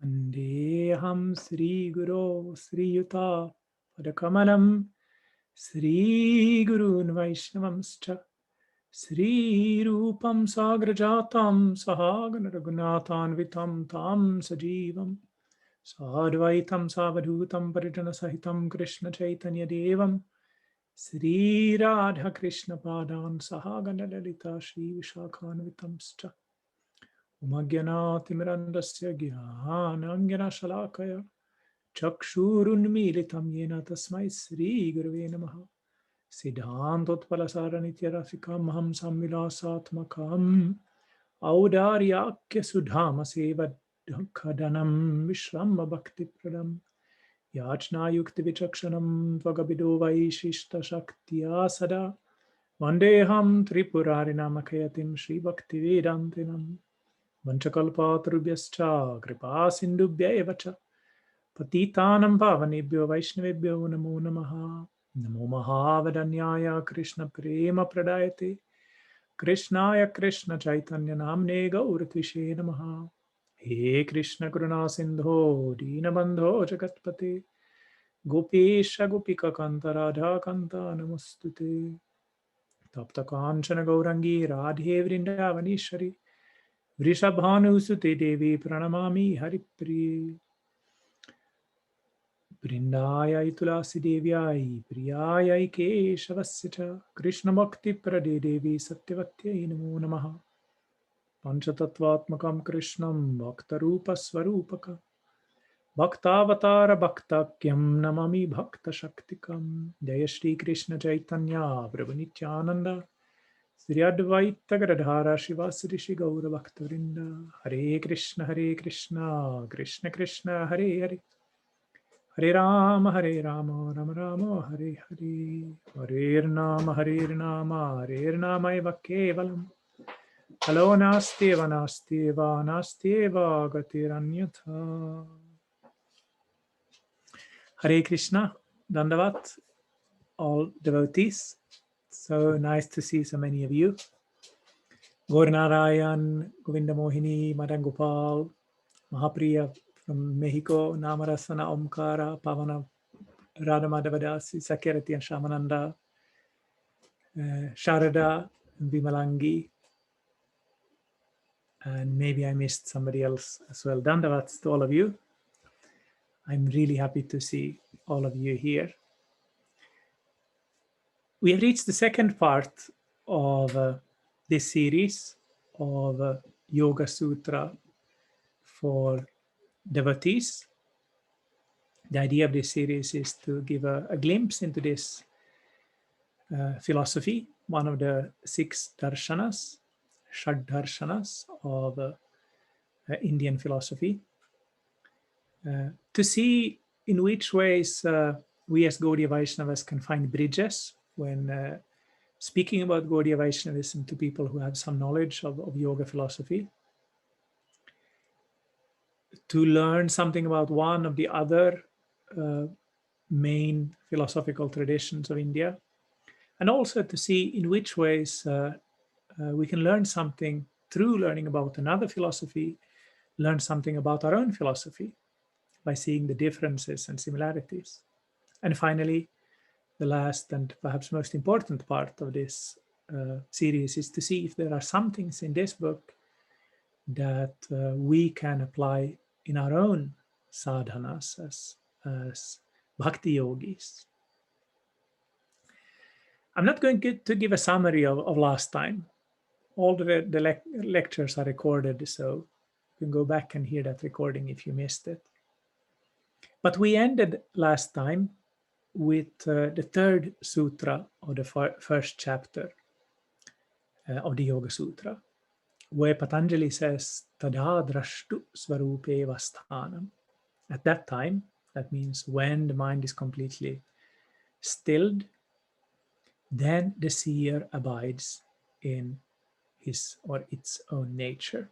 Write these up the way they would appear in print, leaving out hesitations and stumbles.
Vandeham Sri Guru Sri Yuta Padakamalam Sri Gurun Vaishnavamscha Sri Rupam Sagrajatam Sahagana Raghunathan Vitam Tam Sajivam Sadvaitam Savadhutam Parijana Sahitam Krishna Chaitanya Devam Sri Radha Krishna Padan Sahagana Lalita Shri Vishakhanvitamscha Umagyanatimirandasya Gyanangyana Shalakaya Chakshurunmilitam Yena Tasmai Sri Gurave Namaha Siddhantotpalasaranitya Maham Samvilasatmakam Audaryakya Sudhama Sevadhanam Vishrama Bhakti Pradam Yachna Yukti Vichakshanam Tvagabido Vaishishta Shaktiya Sada Vandeham Tripurarinamakhayatim Sri Bhakti Vedantinam Vanchakalpatarubhyascha Kripa Sindhubhya Evacha Patitanam Pavanebhyo Vaishnavebhyo Namo Namaha Namo Mahavadanyaya Krishna Prema Pradayate Krishnaya Krishna Chaitanya Namne Gauratvishe Namaha He Krishna Karuna Sindho Dinabandho Jagatpate Gopesha Gopika Kanta Radha Kanta Namostute Tapta Kanchana Gaurangi Radhe Vrindavanishari Vrishabhanusute Devi Pranamami Haripriye Vrindayai Tulasi Devyai Priyayai Keshavasya Krishna Bhakti Prade Devi Satyavatyai Namo Namaha Panchatattvatmakam Krishnam Bhaktarupa Swarupaka Bhaktavatara Bhaktakyam Namami Bhakta Shaktikam Jaya Shri Krishna Chaitanya Prabhu Nityananda Sri Advaita Gadadhara Shivasri Shri Gaura Bhaktavinda Hare Krishna Krishna Krishna Hare Hare Hare Rama Rama Rama Hare Hare Hare Rama Eva Kevalam Halo Nasteva Gatiranyatha Hare Krishna Dandavat, all devotees. So nice to see so many of you. Gaur Narayan, Govinda Mohini, Madan Gopal, Mahapriya from Mexico, Namarasana Omkara, Pavana Radha Madhavadasi, Sakyarati and Shamananda, Sharada and Vimalangi, and maybe I missed somebody else as well. Dandavats to all of you. I'm really happy to see all of you here. We have reached the second part of this series of Yoga Sutra for devotees. The idea of this series is to give a glimpse into this philosophy, one of the 6 darshanas, Shad darshanas of Indian philosophy, to see in which ways we as Gaudiya Vaishnavas can find bridges when speaking about Gaudiya Vaishnavism to people who have some knowledge of yoga philosophy, to learn something about one of the other main philosophical traditions of India, and also to see in which ways we can learn something through learning about another philosophy, learn something about our own philosophy by seeing the differences and similarities. And finally, the last and perhaps most important part of this series is to see if there are some things in this book that we can apply in our own sadhanas as bhakti yogis. I'm not going to give a summary of last time. All the lectures are recorded, so you can go back and hear that recording if you missed it. But we ended last time with the third sutra of the first chapter of the Yoga Sutra, where Patanjali says, Tada drashtu svarupe vasthanam. At that time, that means when the mind is completely stilled, then the seer abides in his or its own nature.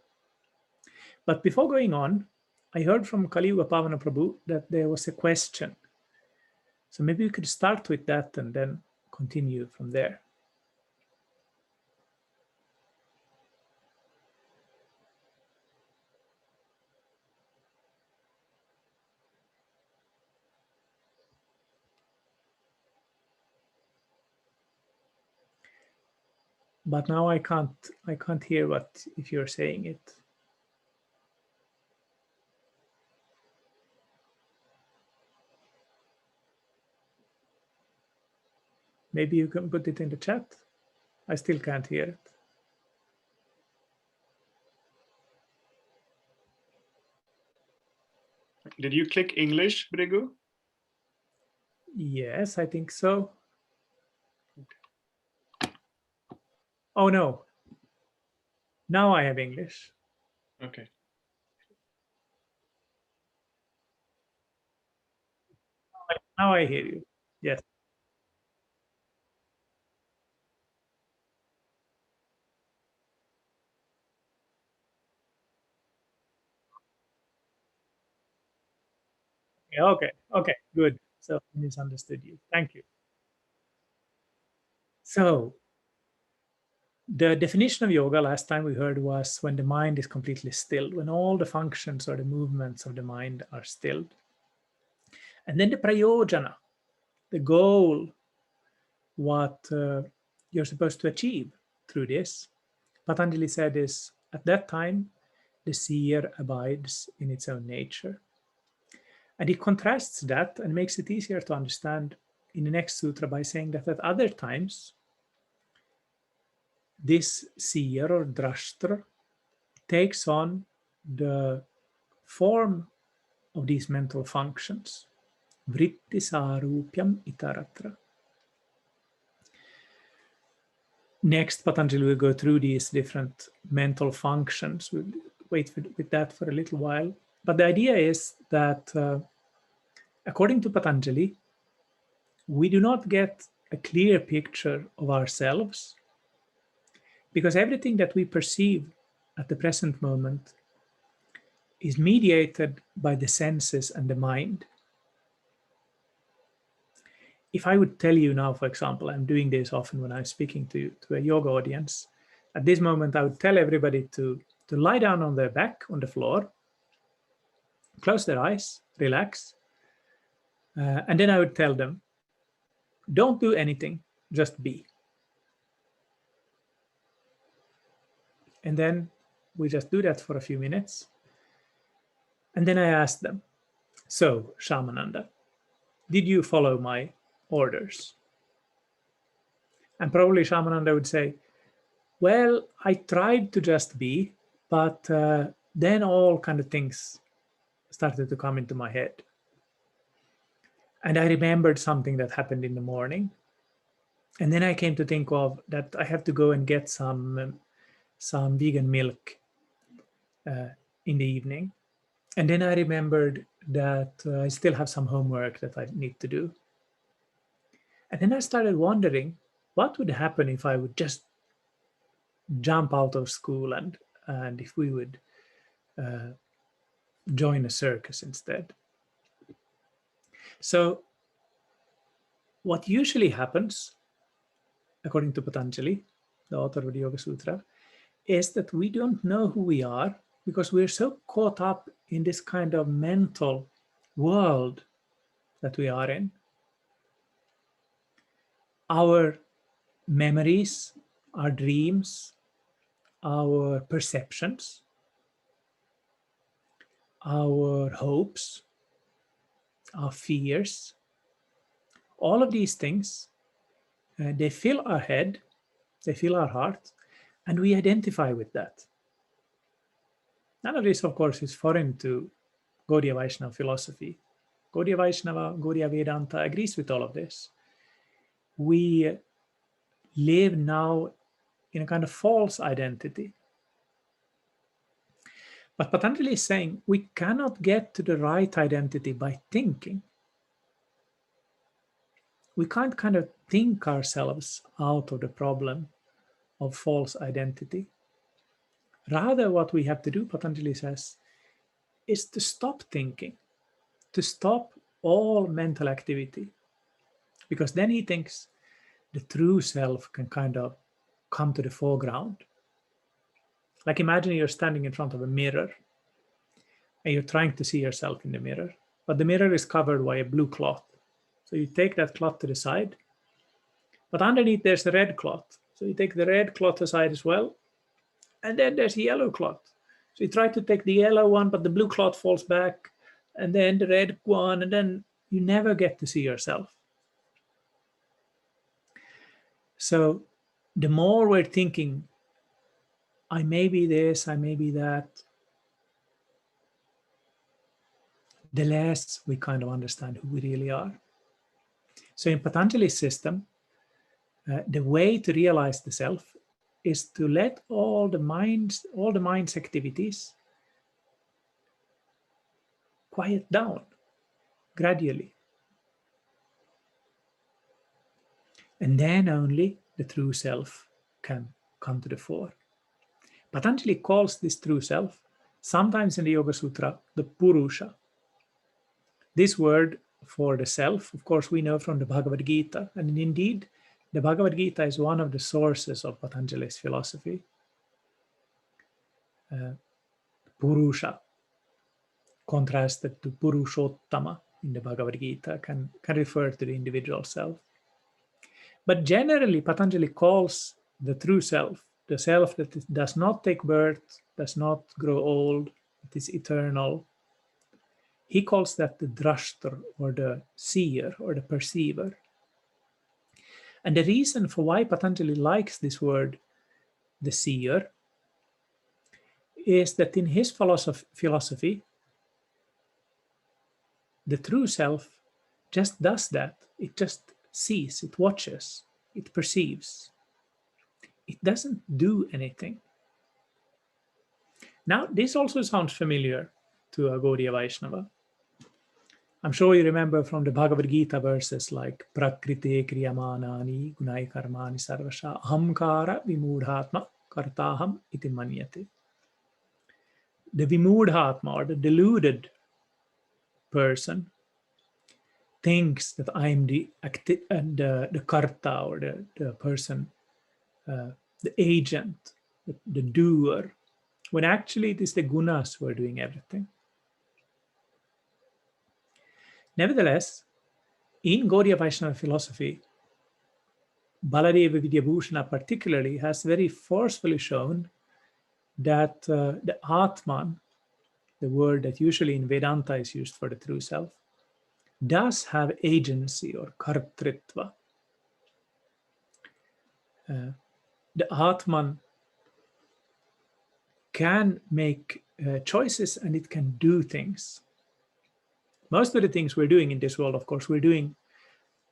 But before going on, I heard from Kaliyuga Pavana Prabhu that there was a question. So maybe we could start with that and then continue from there. But now I can't hear what if you're saying it. Maybe you can put it in the chat. I still can't hear it. Did you click English, Bhrighu? Yes, I think so. Oh no. Now I have English. Okay. Now I hear you. Yes. Okay. Okay. Good. So I misunderstood you. Thank you. So the definition of yoga last time we heard was when the mind is completely still, when all the functions or the movements of the mind are stilled. And then the prayojana, the goal, what you're supposed to achieve through this. Patanjali said is at that time, the seer abides in its own nature. And he contrasts that and makes it easier to understand in the next sutra by saying that at other times, this seer or drashtra takes on the form of these mental functions. Vritti sarupyam itaratra. Next, Patanjali will go through these different mental functions. We'll wait with that for a little while. But the idea is that according to Patanjali, we do not get a clear picture of ourselves because everything that we perceive at the present moment is mediated by the senses and the mind. If I would tell you now, for example, I'm doing this often when I'm speaking to a yoga audience, at this moment I would tell everybody to lie down on their back on the floor, close their eyes, relax, and then I would tell them, don't do anything, just be. And then we just do that for a few minutes. And then I ask them, so Shamananda, did you follow my orders? And probably Shamananda would say, well, I tried to just be, but then all kind of things started to come into my head. And I remembered something that happened in the morning. And then I came to think of that I have to go and get some vegan milk in the evening. And then I remembered that I still have some homework that I need to do. And then I started wondering what would happen if I would just jump out of school and if we would join a circus instead. So what usually happens, according to Patanjali, the author of the Yoga Sutra, is that we don't know who we are because we're so caught up in this kind of mental world that we are in. Our memories, our dreams, our perceptions, our hopes, our fears, all of these things, they fill our head, they fill our heart, and we identify with that. None of this, of course, is foreign to Gaudiya Vaishnava philosophy. Gaudiya Vaishnava, Gaudiya Vedanta agrees with all of this. We live now in a kind of false identity. But Patanjali is saying we cannot get to the right identity by thinking. We can't kind of think ourselves out of the problem of false identity. Rather, what we have to do, Patanjali says, is to stop thinking, to stop all mental activity. Because then he thinks the true self can kind of come to the foreground. Like imagine you're standing in front of a mirror and you're trying to see yourself in the mirror, but the mirror is covered by a blue cloth. So you take that cloth to the side, but underneath there's a red cloth. So you take the red cloth aside as well, and then there's the yellow cloth. So you try to take the yellow one, but the blue cloth falls back, and then the red one, and then you never get to see yourself. So the more we're thinking, I may be this, I may be that, the less we kind of understand who we really are. So in Patanjali's system, the way to realize the self is to let all the mind's activities quiet down gradually. And then only the true self can come to the fore. Patanjali calls this true self, sometimes in the Yoga Sutra, the Purusha. This word for the self, of course, we know from the Bhagavad Gita. And indeed, the Bhagavad Gita is one of the sources of Patanjali's philosophy. Purusha, contrasted to Purushottama in the Bhagavad Gita, can refer to the individual self. But generally, Patanjali calls the true self, the self that does not take birth, does not grow old, that is eternal. He calls that the drashtar, or the seer, or the perceiver. And the reason for why Patanjali likes this word, the seer, is that in his philosophy, the true self just does that. It just sees, it watches, it perceives. It doesn't do anything. Now, this also sounds familiar to a Gaudiya Vaishnava. I'm sure you remember from the Bhagavad Gita verses like Prakrite kriyamanani gunai karmani sarvasha ahamkara vimudhatma kartaham iti manyate. The vimudhatma, or the deluded person, thinks that I'm the karta, or the person, the agent, the doer, when actually it is the gunas who are doing everything. Nevertheless, in Gaudiya Vaishnava philosophy, Baladeva Vidyabhushana particularly has very forcefully shown that the Atman, the word that usually in Vedanta is used for the true self, does have agency, or kartritva. The Atman can make choices, and it can do things. Most of the things we're doing in this world, of course, we're doing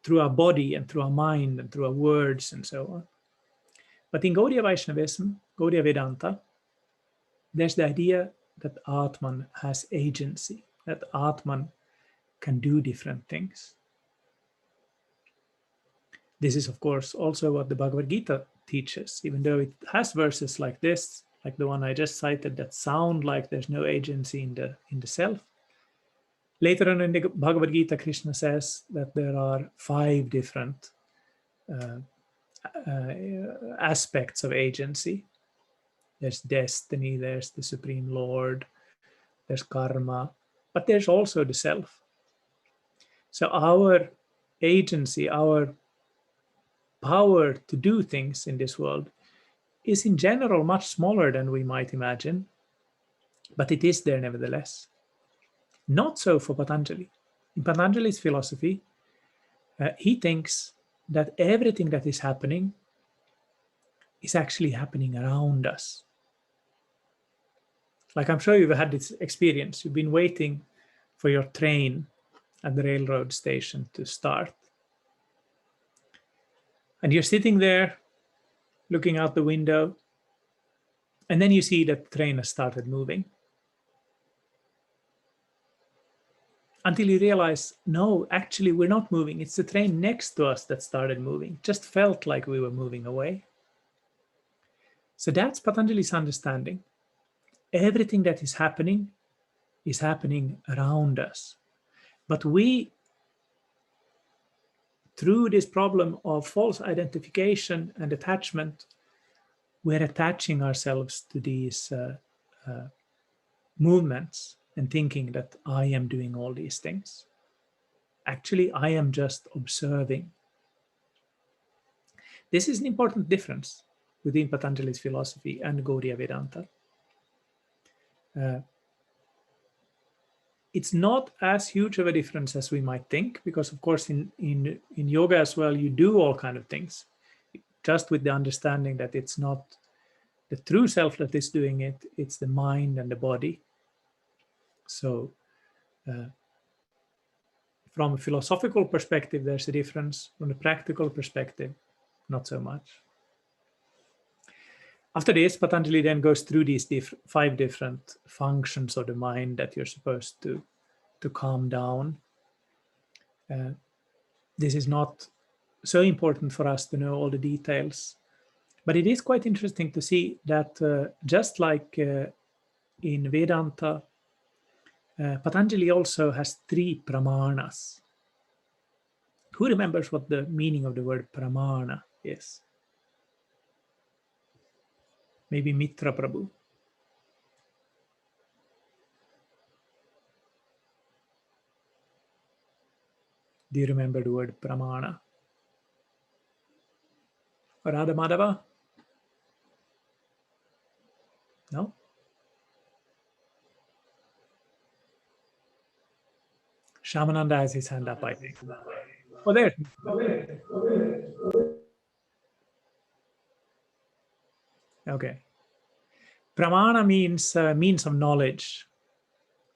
through our body and through our mind and through our words and so on. But in Gaudiya Vaishnavism, Gaudiya Vedanta, there's the idea that Atman has agency, that Atman can do different things. This is, of course, also what the Bhagavad Gita teaches, even though it has verses like this, like the one I just cited, that sound like there's no agency in the self. Later on in the Bhagavad Gita, Krishna says that there are 5 different aspects of agency. There's destiny, there's the Supreme Lord, there's karma, but there's also the self. So our agency, our power to do things in this world is in general much smaller than we might imagine, but it is there nevertheless. Not so for Patanjali. In Patanjali's philosophy, he thinks that everything that is happening is actually happening around us. Like, I'm sure you've had this experience. You've been waiting for your train at the railroad station to start. And you're sitting there looking out the window, and then you see that the train has started moving. Until you realize, no, actually we're not moving. It's the train next to us that started moving. It just felt like we were moving away. So that's Patanjali's understanding. Everything that is happening around us. But we, through this problem of false identification and attachment, we're attaching ourselves to these movements and thinking that I am doing all these things. Actually, I am just observing. This is an important difference within Patanjali's philosophy and Gaudiya Vedanta. It's not as huge of a difference as we might think, because of course in yoga as well, you do all kind of things, just with the understanding that it's not the true self that is doing it, it's the mind and the body. So from a philosophical perspective, there's a difference. From a practical perspective, not so much. After this, Patanjali then goes through these 5 different functions of the mind that you're supposed to calm down. This is not so important for us to know all the details, but it is quite interesting to see that just like in Vedanta, Patanjali also has 3 pramanas. Who remembers what the meaning of the word pramana is? Maybe Mitra Prabhu. Do you remember the word pramana? Radha Madhava? No? Shamananda has his hand up, I think. Oh, there. Okay. Pramana means means of knowledge,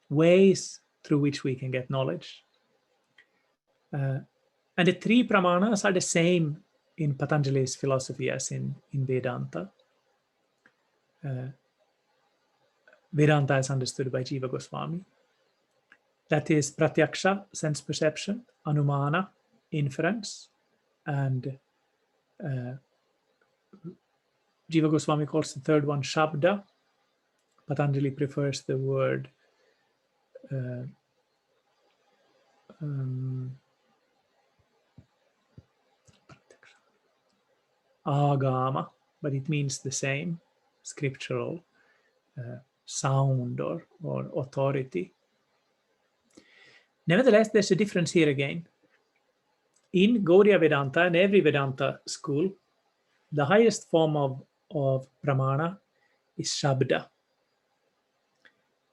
ways through which we can get knowledge. And the 3 pramanas are the same in Patanjali's philosophy as in Vedanta. Vedanta is understood by Jiva Goswami. That is pratyaksha, sense perception, anumana, inference, and Jiva Goswami calls the 3rd one shabda. Patanjali prefers the word agama, but it means the same, scriptural sound or authority. Nevertheless, there's a difference here again. In Gaudiya Vedanta and every Vedanta school, the highest form of pramana is shabda.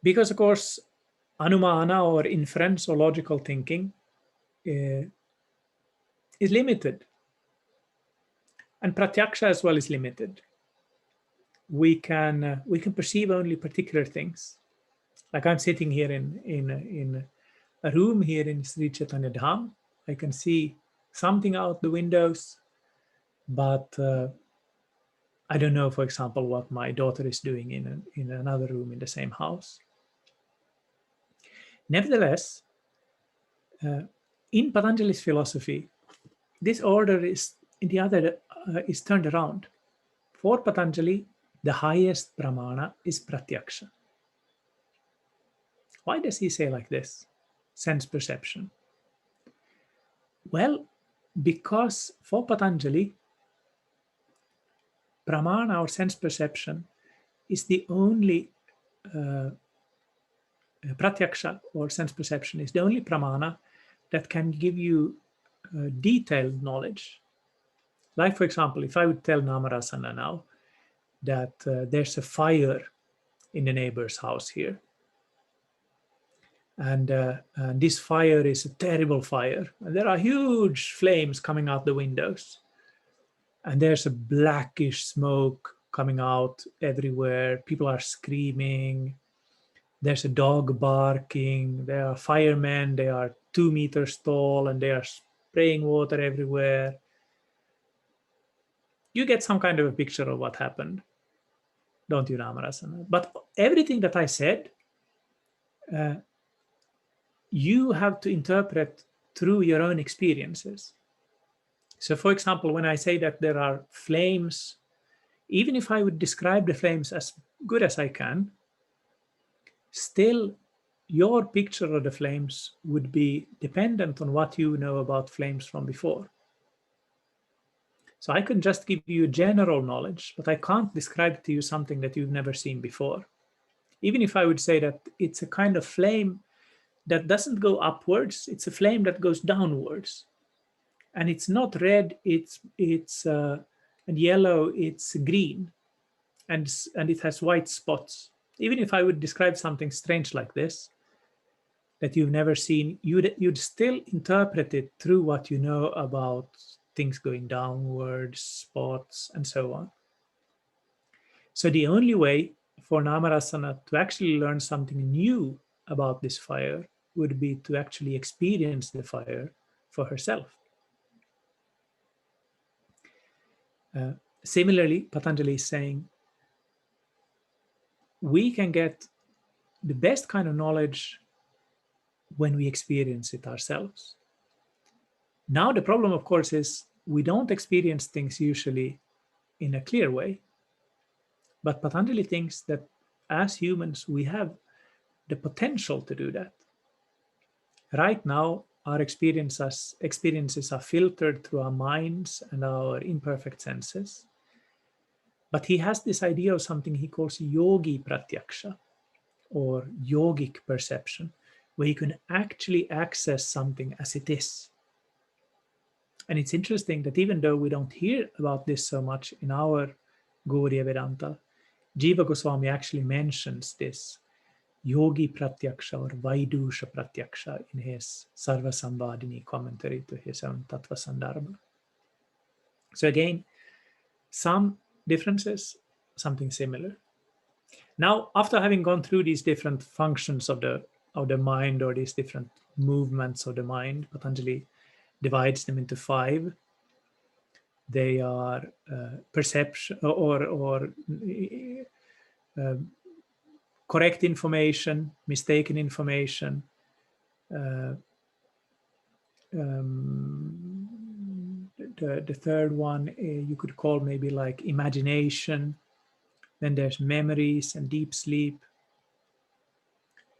Because, of course, anumana or inference or logical thinking is limited. And pratyaksha as well is limited. We can perceive only particular things. Like I'm sitting here in a room here in Sri Chaitanya Dham. I can see something out the windows, but I don't know, for example, what my daughter is doing in another room in the same house. Nevertheless, in Patanjali's philosophy, this order is is turned around. For Patanjali, the highest pramana is pratyaksha. Why does he say like this? Sense perception. Well, because for Patanjali, pramana or sense perception is the only pratyaksha or sense perception is the only pramana that can give you detailed knowledge. Like, for example, if I would tell Namarasana now that there's a fire in the neighbor's house here, and this fire is a terrible fire, and there are huge flames coming out the windows, and there's a blackish smoke coming out everywhere, people are screaming, there's a dog barking, there are firemen, they are 2 meters tall, and they are spraying water everywhere. You get some kind of a picture of what happened, don't you, Namarasana? But everything that I said, you have to interpret through your own experiences. So, for example, when I say that there are flames, even if I would describe the flames as good as I can, still your picture of the flames would be dependent on what you know about flames from before. So I can just give you general knowledge, but I can't describe to you something that you've never seen before. Even if I would say that it's a kind of flame that doesn't go upwards, it's a flame that goes downwards. And it's not red, it's and yellow it's green, and it has white spots. Even if I would describe something strange like this that you've never seen, you'd still interpret it through what you know about things going downwards, spots, and so on. So the only way for Namarasana to actually learn something new about this fire would be to actually experience the fire for herself. Similarly, Patanjali is saying we can get the best kind of knowledge when we experience it ourselves. Now, the problem, of course, is we don't experience things usually in a clear way. But Patanjali thinks that as humans, we have the potential to do that. Right now, our experiences are filtered through our minds and our imperfect senses. But he has this idea of something he calls yogi pratyaksha, or yogic perception, where you can actually access something as it is. And it's interesting that even though we don't hear about this so much in our Gaudiya Vedanta, Jiva Goswami actually mentions this yogi pratyaksha or Vaidusha pratyaksha in his Sarva Samvadini commentary to his own Tattva Sandarbha. So again, some differences, something similar. Now, after having gone through these different functions of the mind, or these different movements of the mind, Patanjali divides them into 5. They are perception or correct information, mistaken information, the third one you could call maybe like imagination. Then there's memories and deep sleep.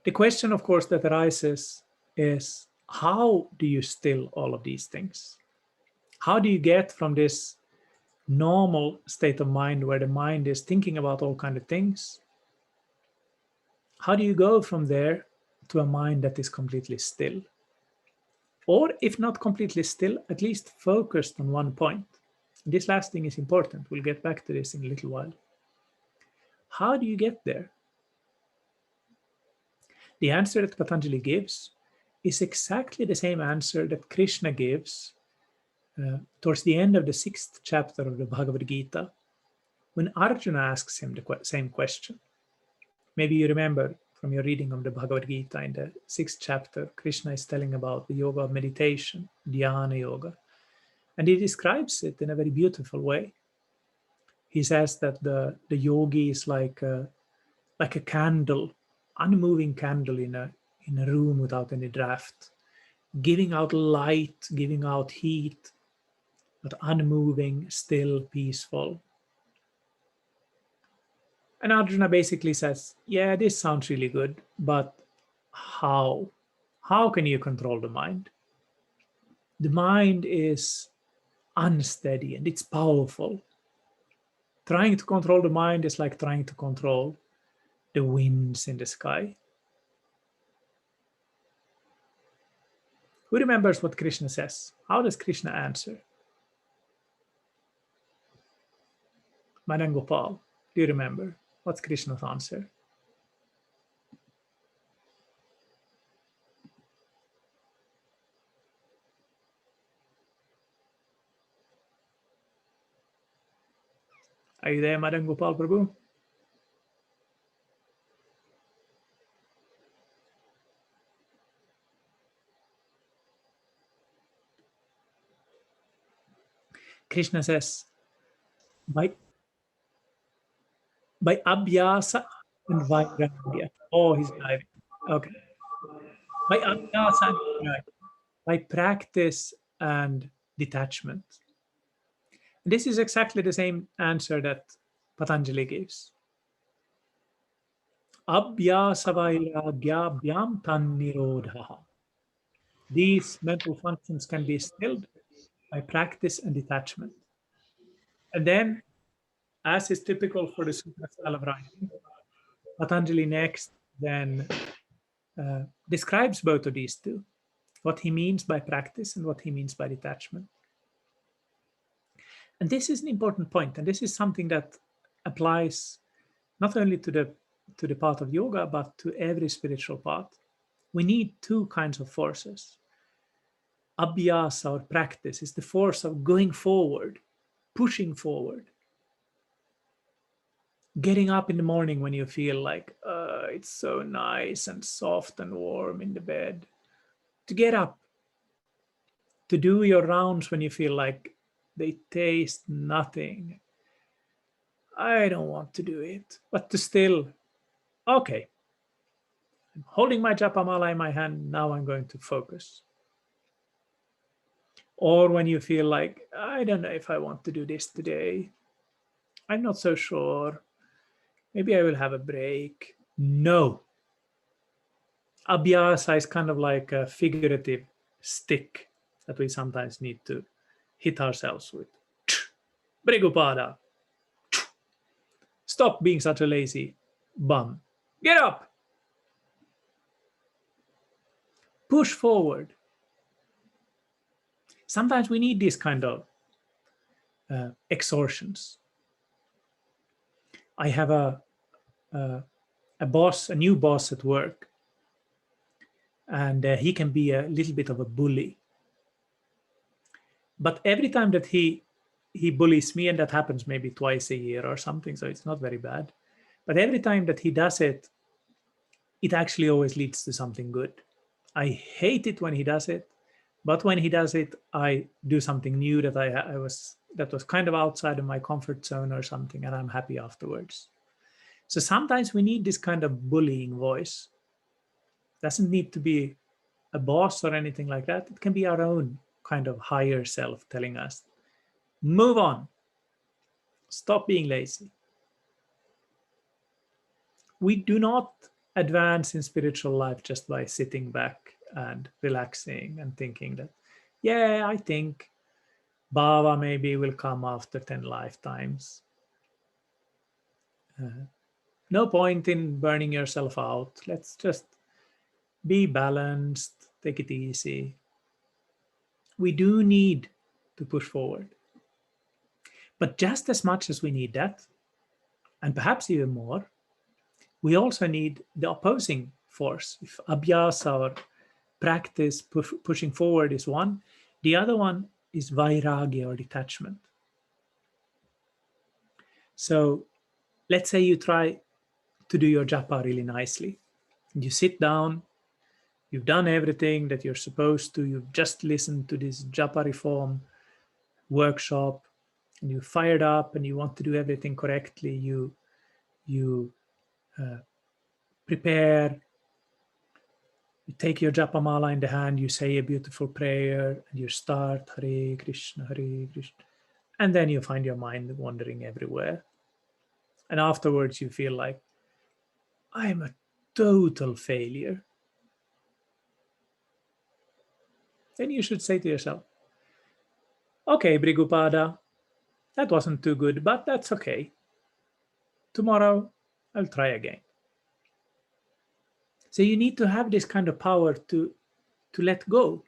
The question, of course, that arises is, how do you still all of these things? How do you get from this normal state of mind where the mind is thinking about all kinds of things? How do you go from there to a mind that is completely still? Or if not completely still, at least focused on one point. This last thing is important. We'll get back to this in a little while. How do you get there? The answer that Patanjali gives is exactly the same answer that Krishna gives towards the end of the 6th chapter of the Bhagavad Gita, when Arjuna asks him the same question. Maybe you remember from your reading of the Bhagavad Gita in the 6th chapter, Krishna is telling about the yoga of meditation, dhyana yoga, and he describes it in a very beautiful way. He says that the yogi is like a candle, unmoving candle in a room without any draft, giving out light, giving out heat, but unmoving, still, peaceful. And Arjuna basically says, yeah, this sounds really good, but how? How can you control the mind? The mind is unsteady and it's powerful. Trying to control the mind is like trying to control the winds in the sky. Who remembers what Krishna says? How does Krishna answer? Madan Gopal, do you remember? What's Krishna's answer? Are you there, Madan Gopal Prabhu? Krishna says, by abhyasa and vairagya. Oh, he's driving. Okay. By abhyasa and vairagya. By practice and detachment. This is exactly the same answer that Patanjali gives. Abhyasa vairagyabhyam tan nirodha. These mental functions can be stilled by practice and detachment. And then, as is typical for the Sutra style of writing, Patanjali next then describes both of these two, what he means by practice and what he means by detachment. And this is an important point, and this is something that applies not only to the path of yoga, but to every spiritual path. We need two kinds of forces. Abhyasa, or practice, is the force of going forward, pushing forward, getting up in the morning when you feel like it's so nice and soft and warm in the bed, to get up, to do your rounds when you feel like they taste nothing. I don't want to do it, but to still, okay, I'm holding my japamala in my hand, now I'm going to focus. Or when you feel like, I don't know if I want to do this today, I'm not so sure, maybe I will have a break. No. Abhyasa is kind of like a figurative stick that we sometimes need to hit ourselves with. Bhrigupada. Stop being such a lazy bum. Get up. Push forward. Sometimes we need these kind of exhortations. I have a boss, a new boss at work, and he can be a little bit of a bully. But every time that he bullies me, and that happens maybe twice a year or something, so it's not very bad. But every time that he does it, it actually always leads to something good. I hate it when he does it, but when he does it, I do something new that that was kind of outside of my comfort zone or something, and I'm happy afterwards. So sometimes we need this kind of bullying voice. Doesn't need to be a boss or anything like that. It can be our own kind of higher self telling us, move on, stop being lazy. We do not advance in spiritual life just by sitting back and relaxing and thinking that, yeah, I think Bhava maybe will come after 10 lifetimes. No point in burning yourself out. Let's just be balanced, take it easy. We do need to push forward. But just as much as we need that, and perhaps even more, we also need the opposing force. If abhyasa, or practice, pushing forward, is one, the other one is vairagya, or detachment. So let's say you try to do your japa really nicely. You sit down, you've done everything that you're supposed to, you've just listened to this japa reform workshop, and you fired up and you want to do everything correctly. You prepare, you take your japamala in the hand, you say a beautiful prayer, and you start Hare Krishna, Hare Krishna. And then you find your mind wandering everywhere. And afterwards you feel like, I'm a total failure. Then you should say to yourself, okay, Bhrigupada, that wasn't too good, but that's okay. Tomorrow I'll try again. So you need to have this kind of power to let go.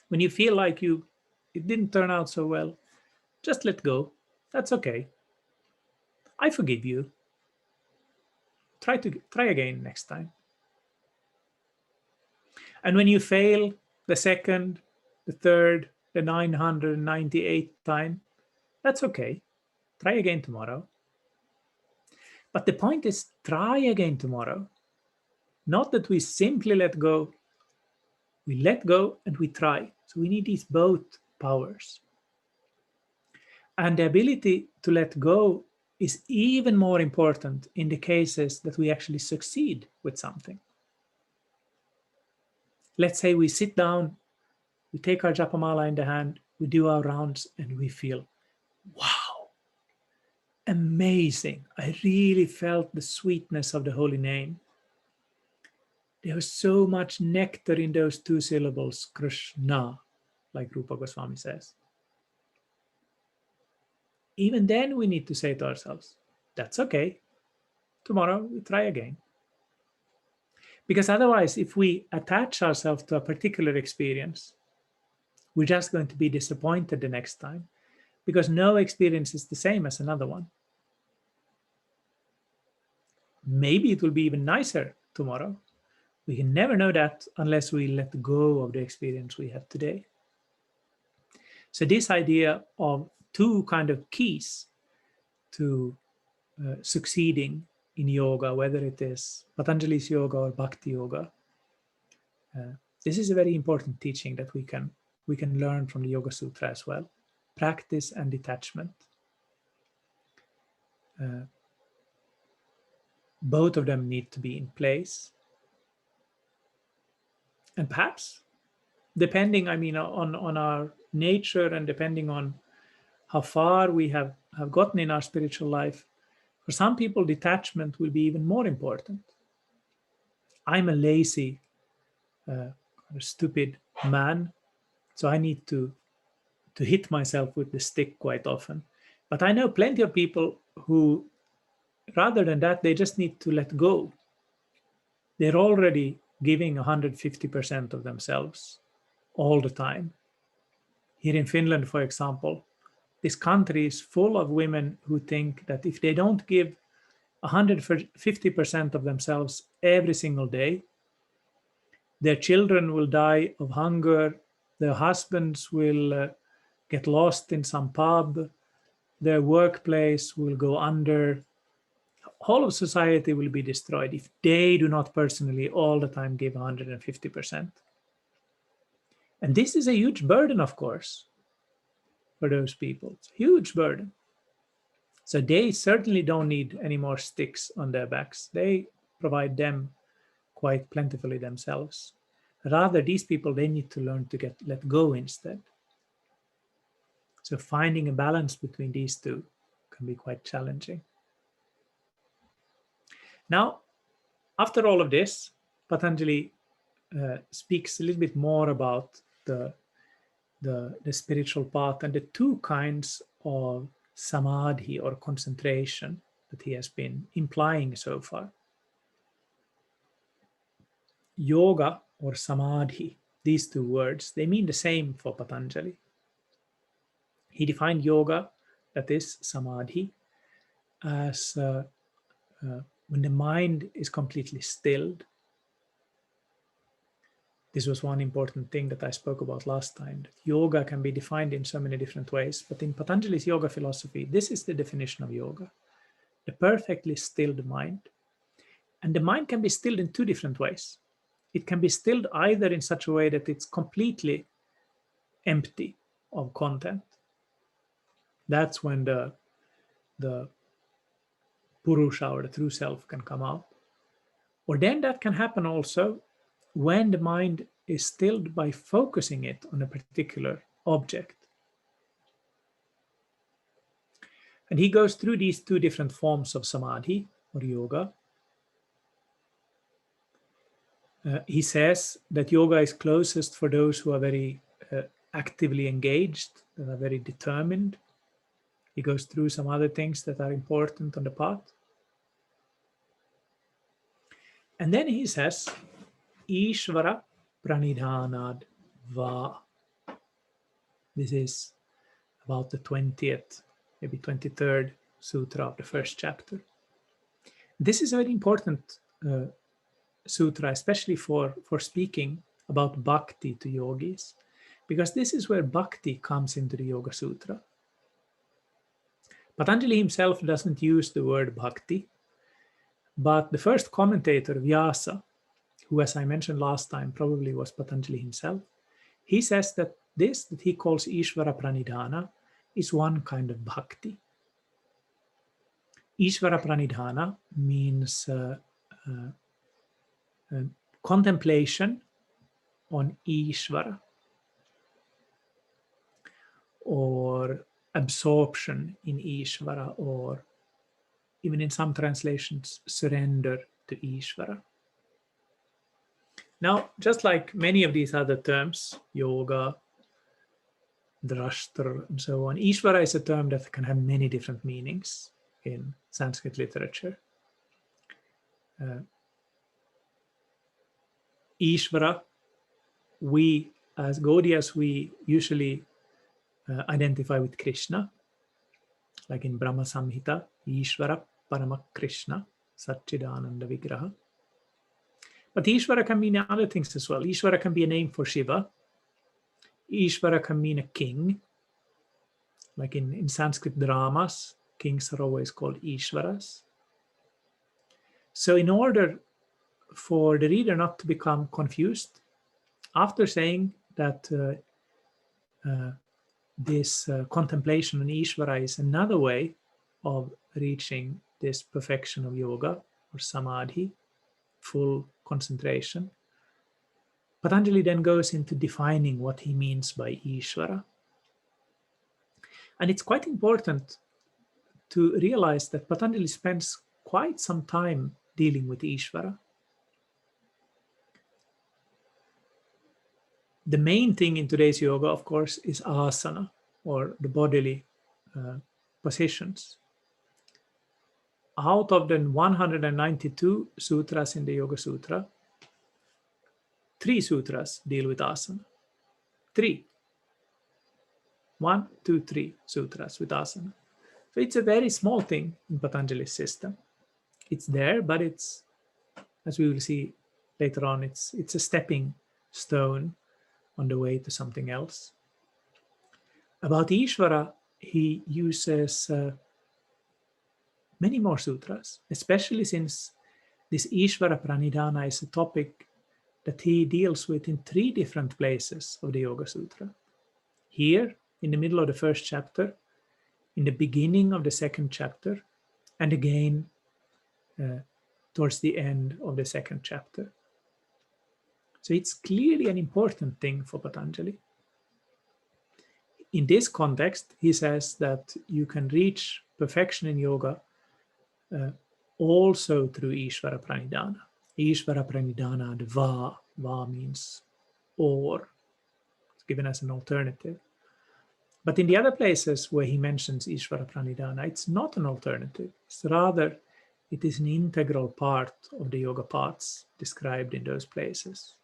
When you feel like it didn't turn out so well, just let go. That's okay. I forgive you. Try again next time. And when you fail the second, the third, the 998th time, that's okay. Try again tomorrow. But the point is, try again tomorrow. Not that we simply let go. We let go and we try. So we need these both powers. And the ability to let go is even more important in the cases that we actually succeed with something. Let's say we sit down, we take our japamala in the hand, we do our rounds, and we feel, wow, amazing. I really felt the sweetness of the holy name. There was so much nectar in those two syllables, Krishna, like Rupa Goswami says. Even then we need to say to ourselves, that's okay. Tomorrow we try again. Because otherwise, if we attach ourselves to a particular experience, we're just going to be disappointed the next time. because no experience is the same as another one. Maybe it will be even nicer tomorrow. We can never know that unless we let go of the experience we have today. So this idea of two kind of keys to succeeding in yoga, whether it is Patanjali's yoga or Bhakti yoga, this is a very important teaching that we can learn from the Yoga Sutra as well. Practice and detachment. Both of them need to be in place. And perhaps, depending, on our nature and depending on how far we have gotten in our spiritual life, for some people, detachment will be even more important. I'm a lazy, stupid man, so I need to hit myself with the stick quite often. But I know plenty of people who, rather than that, they just need to let go. They're already giving 150% of themselves all the time. Here in Finland, for example, this country is full of women who think that if they don't give 150% of themselves every single day, their children will die of hunger, their husbands will get lost in some pub, their workplace will go under, whole of society will be destroyed if they do not personally all the time give 150%. And this is a huge burden, of course, for those people. It's a huge burden. So they certainly don't need any more sticks on their backs. They provide them quite plentifully themselves. Rather, these people, they need to learn to let go instead. So finding a balance between these two can be quite challenging. Now, after all of this, Patanjali speaks a little bit more about the spiritual path and the two kinds of samadhi or concentration that he has been implying so far. Yoga or samadhi, these two words, they mean the same for Patanjali. He defined yoga, that is samadhi, as when the mind is completely stilled. This was one important thing that I spoke about last time. That yoga can be defined in so many different ways, but in Patanjali's yoga philosophy, this is the definition of yoga: the perfectly stilled mind. And the mind can be stilled in two different ways. It can be stilled either in such a way that it's completely empty of content. That's when the Purusha or the true self can come out. Or then that can happen also when the mind is stilled by focusing it on a particular object. And he goes through these two different forms of samadhi or yoga. He says that yoga is closest for those who are very actively engaged, that are very determined. He goes through some other things that are important on the path. And then he says, Ishvara pranidhanad va. This is about the 20th, maybe 23rd sutra of the first chapter. This is a very important sutra, especially for speaking about bhakti to yogis, because this is where bhakti comes into the Yoga Sutra. Patanjali himself doesn't use the word bhakti, but the first commentator, Vyasa, who, as I mentioned last time, probably was Patanjali himself, he says that this, that he calls Ishvara Pranidhana, is one kind of bhakti. Ishvara Pranidhana means contemplation on Ishvara, or absorption in Ishvara, or even in some translations, surrender to Ishvara. Now, just like many of these other terms, yoga, drashtra, and so on, Ishvara is a term that can have many different meanings in Sanskrit literature. Ishvara, we as Gaudiyas, we usually identify with Krishna, like in Brahma Samhita, Ishvara Parama Krishna Satchidananda Vigraha. But Ishvara can mean other things as well. Ishvara can be a name for Shiva. Ishvara can mean a king. Like in Sanskrit dramas, kings are always called Ishvaras. So in order for the reader not to become confused, after saying that this contemplation on Ishvara is another way of reaching this perfection of yoga or samadhi, full concentration, Patanjali then goes into defining what he means by Ishvara. And it's quite important to realize that Patanjali spends quite some time dealing with Ishvara. The main thing in today's yoga, of course, is asana, or the bodily positions. Out of the 192 sutras in the Yoga Sutra, 3 sutras deal with asana. 3. 1, 2, 3 sutras with asana. So it's a very small thing in Patanjali's system. It's there, but it's, as we will see later on, it's a stepping stone on the way to something else. About Ishvara, he uses many more sutras, especially since this Ishvara Pranidhana is a topic that he deals with in 3 different places of the Yoga Sutra. Here, in the middle of the first chapter, in the beginning of the second chapter, and again towards the end of the second chapter. So it's clearly an important thing for Patanjali. In this context, he says that you can reach perfection in yoga also through Ishvara Pranidhana. Ishvara Pranidhana, the va means or, it's given as an alternative. But in the other places where he mentions Ishvara Pranidhana, it's not an alternative. It's rather, it is an integral part of the yoga paths described in those places.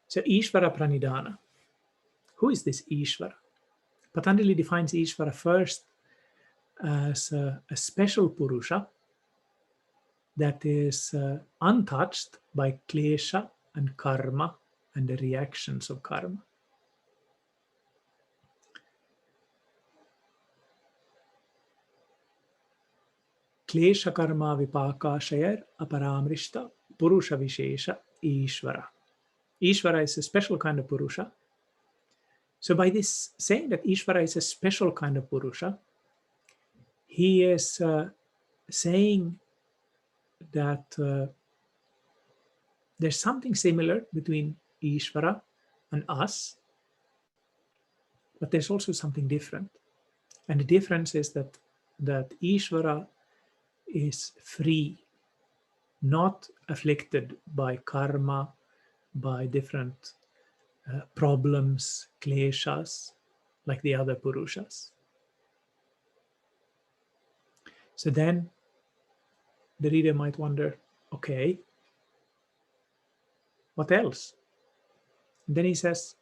So Ishvara Pranidhana. Who is this Ishvara? Patanjali defines Ishvara first as a special Purusha that is untouched by klesha and karma and the reactions of karma. Klesha karma vipakashayar aparamrishta Purusha Vishesha Ishvara. Ishvara is a special kind of Purusha. So by this saying that Ishvara is a special kind of Purusha, he is saying that there's something similar between Ishvara and us, but there's also something different. And the difference is that Ishvara is free, not afflicted by karma, by different problems, kleshas, like the other Purushas. So then the reader might wonder, okay, what else? And then he says,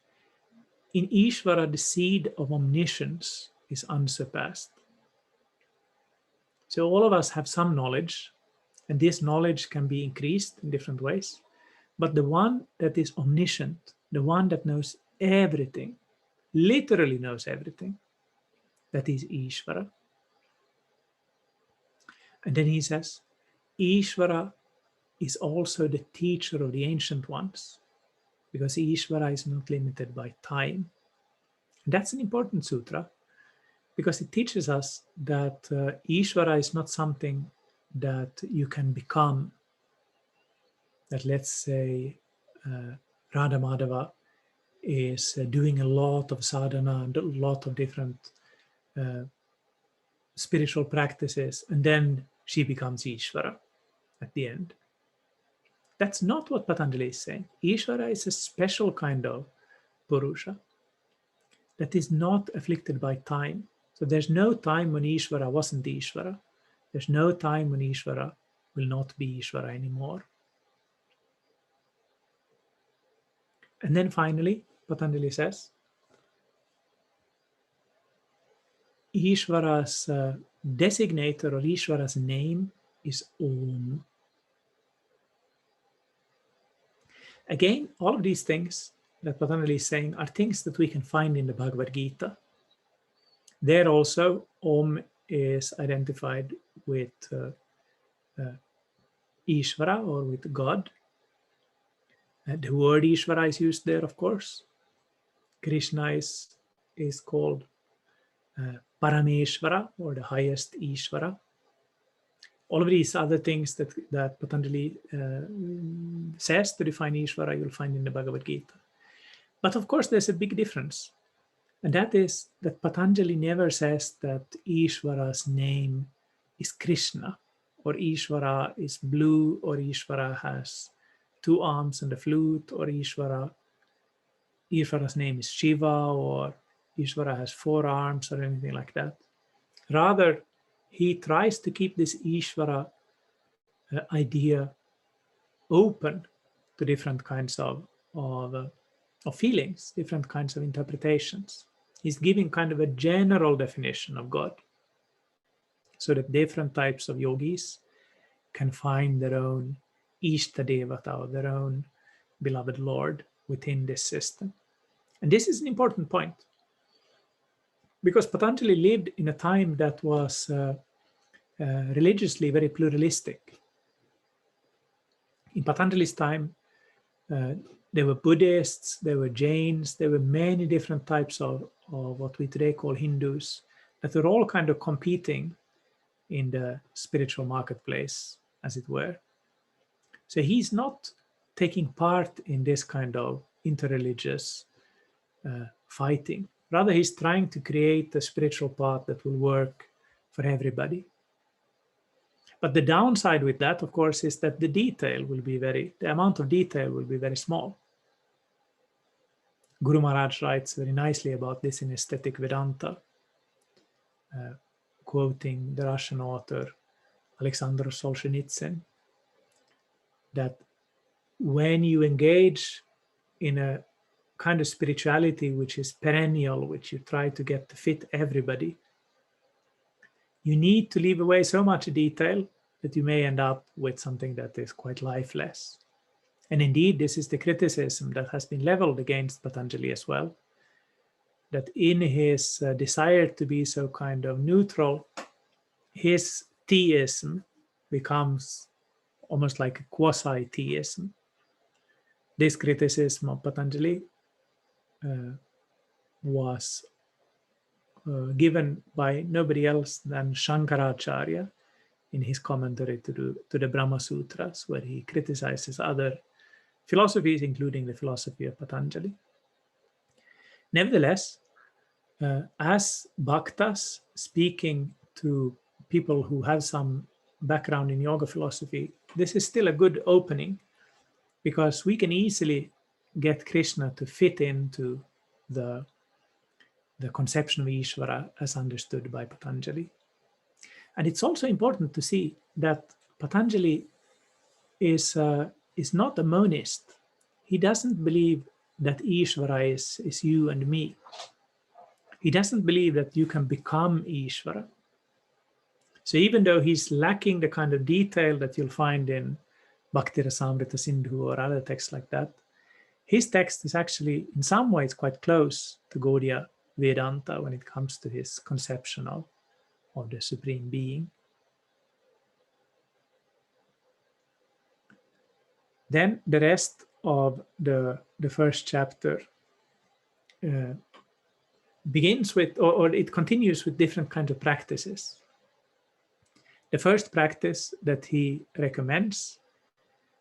in Ishvara, the seed of omniscience is unsurpassed. So all of us have some knowledge, and this knowledge can be increased in different ways. But the one that is omniscient, the one that knows everything, literally knows everything, that is Ishvara. And then he says, Ishvara is also the teacher of the ancient ones, because Ishvara is not limited by time. And that's an important sutra, because it teaches us that Ishvara is not something that you can become. That, let's say, Radha Madhava is doing a lot of sadhana and a lot of different spiritual practices, and then she becomes Ishvara at the end. That's not what Patanjali is saying. Ishvara is a special kind of Purusha that is not afflicted by time. So there's no time when Ishvara wasn't Ishvara. There's no time when Ishvara will not be Ishvara anymore. And then finally, Patanjali says, Ishvara's designator or Ishvara's name is Om. Again, all of these things that Patanjali is saying are things that we can find in the Bhagavad Gita. There also, Om is identified with Ishvara or with God. The word Ishvara is used there, of course. Krishna is called Parameshvara, or the highest Ishvara. All of these other things that Patanjali says to define Ishvara, you'll find in the Bhagavad Gita. But of course, there's a big difference. And that is that Patanjali never says that Ishvara's name is Krishna, or Ishvara is blue, or Ishvara has 2 arms and a flute, or Ishvara's name is Shiva, or Ishvara has 4 arms, or anything like that. Rather, he tries to keep this Ishvara idea open to different kinds of feelings, different kinds of interpretations. He's giving kind of a general definition of God, so that different types of yogis can find their own Ishta Devata, or their own beloved Lord within this system. And this is an important point, because Patanjali lived in a time that was religiously very pluralistic. In Patanjali's time, there were Buddhists, there were Jains, there were many different types of what we today call Hindus, that were all kind of competing in the spiritual marketplace, as it were. So he's not taking part in this kind of interreligious fighting. Rather, he's trying to create a spiritual path that will work for everybody. But the downside with that, of course, is that the amount of detail will be very small. Guru Maharaj writes very nicely about this in Aesthetic Vedanta, quoting the Russian author Alexander Solzhenitsyn, that when you engage in a kind of spirituality which is perennial, which you try to get to fit everybody, you need to leave away so much detail that you may end up with something that is quite lifeless. And indeed, this is the criticism that has been leveled against Patanjali as well, that in his desire to be so kind of neutral, his theism becomes almost like a quasi-theism. This criticism of Patanjali was given by nobody else than Shankaracharya in his commentary to the Brahma Sutras, where he criticizes other philosophies, including the philosophy of Patanjali. Nevertheless, as bhaktas speaking to people who have some background in yoga philosophy, this is still a good opening, because we can easily get Krishna to fit into the conception of Ishvara as understood by Patanjali. And it's also important to see that Patanjali is not a monist. He doesn't believe that Ishvara is you and me. He doesn't believe that you can become Ishvara. So even though he's lacking the kind of detail that you'll find in Bhakti Rasamrita Sindhu or other texts like that, his text is actually in some ways quite close to Gaudiya Vedanta when it comes to his conception of the Supreme Being. Then the rest of the first chapter begins with, or it continues with different kinds of practices. The first practice that he recommends,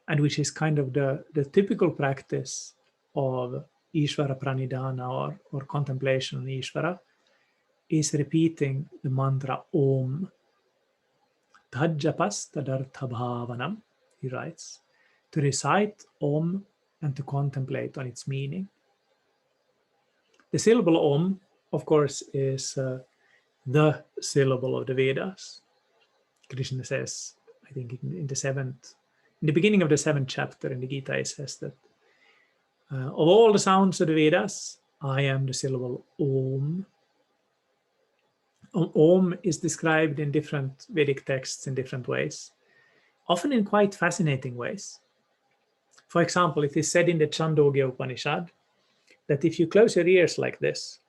and which is kind of the typical practice of Ishvara Pranidhana or contemplation on Ishvara, is repeating the mantra Om. Tadjapas tadartha bhavanam, he writes, to recite Om and to contemplate on its meaning. The syllable Om, of course, is the syllable of the Vedas. Krishna says, I think in the beginning of the 7th chapter in the Gita, it says that of all the sounds of the Vedas, I am the syllable Om. Om is described in different Vedic texts in different ways, often in quite fascinating ways. For example, it is said in the Chandogya Upanishad that if you close your ears like this,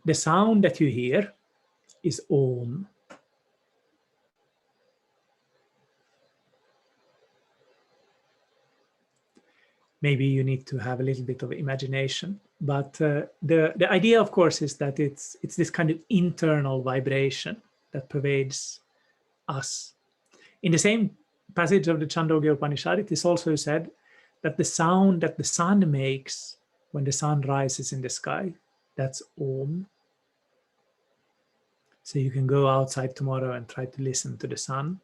the sound that you hear is Om. Maybe you need to have a little bit of imagination, but the idea, of course, is that it's this kind of internal vibration that pervades us. In the same passage of the Chandogya Upanishad, it is also said that the sound that the sun makes when the sun rises in the sky, that's Om. So you can go outside tomorrow and try to listen to the sun.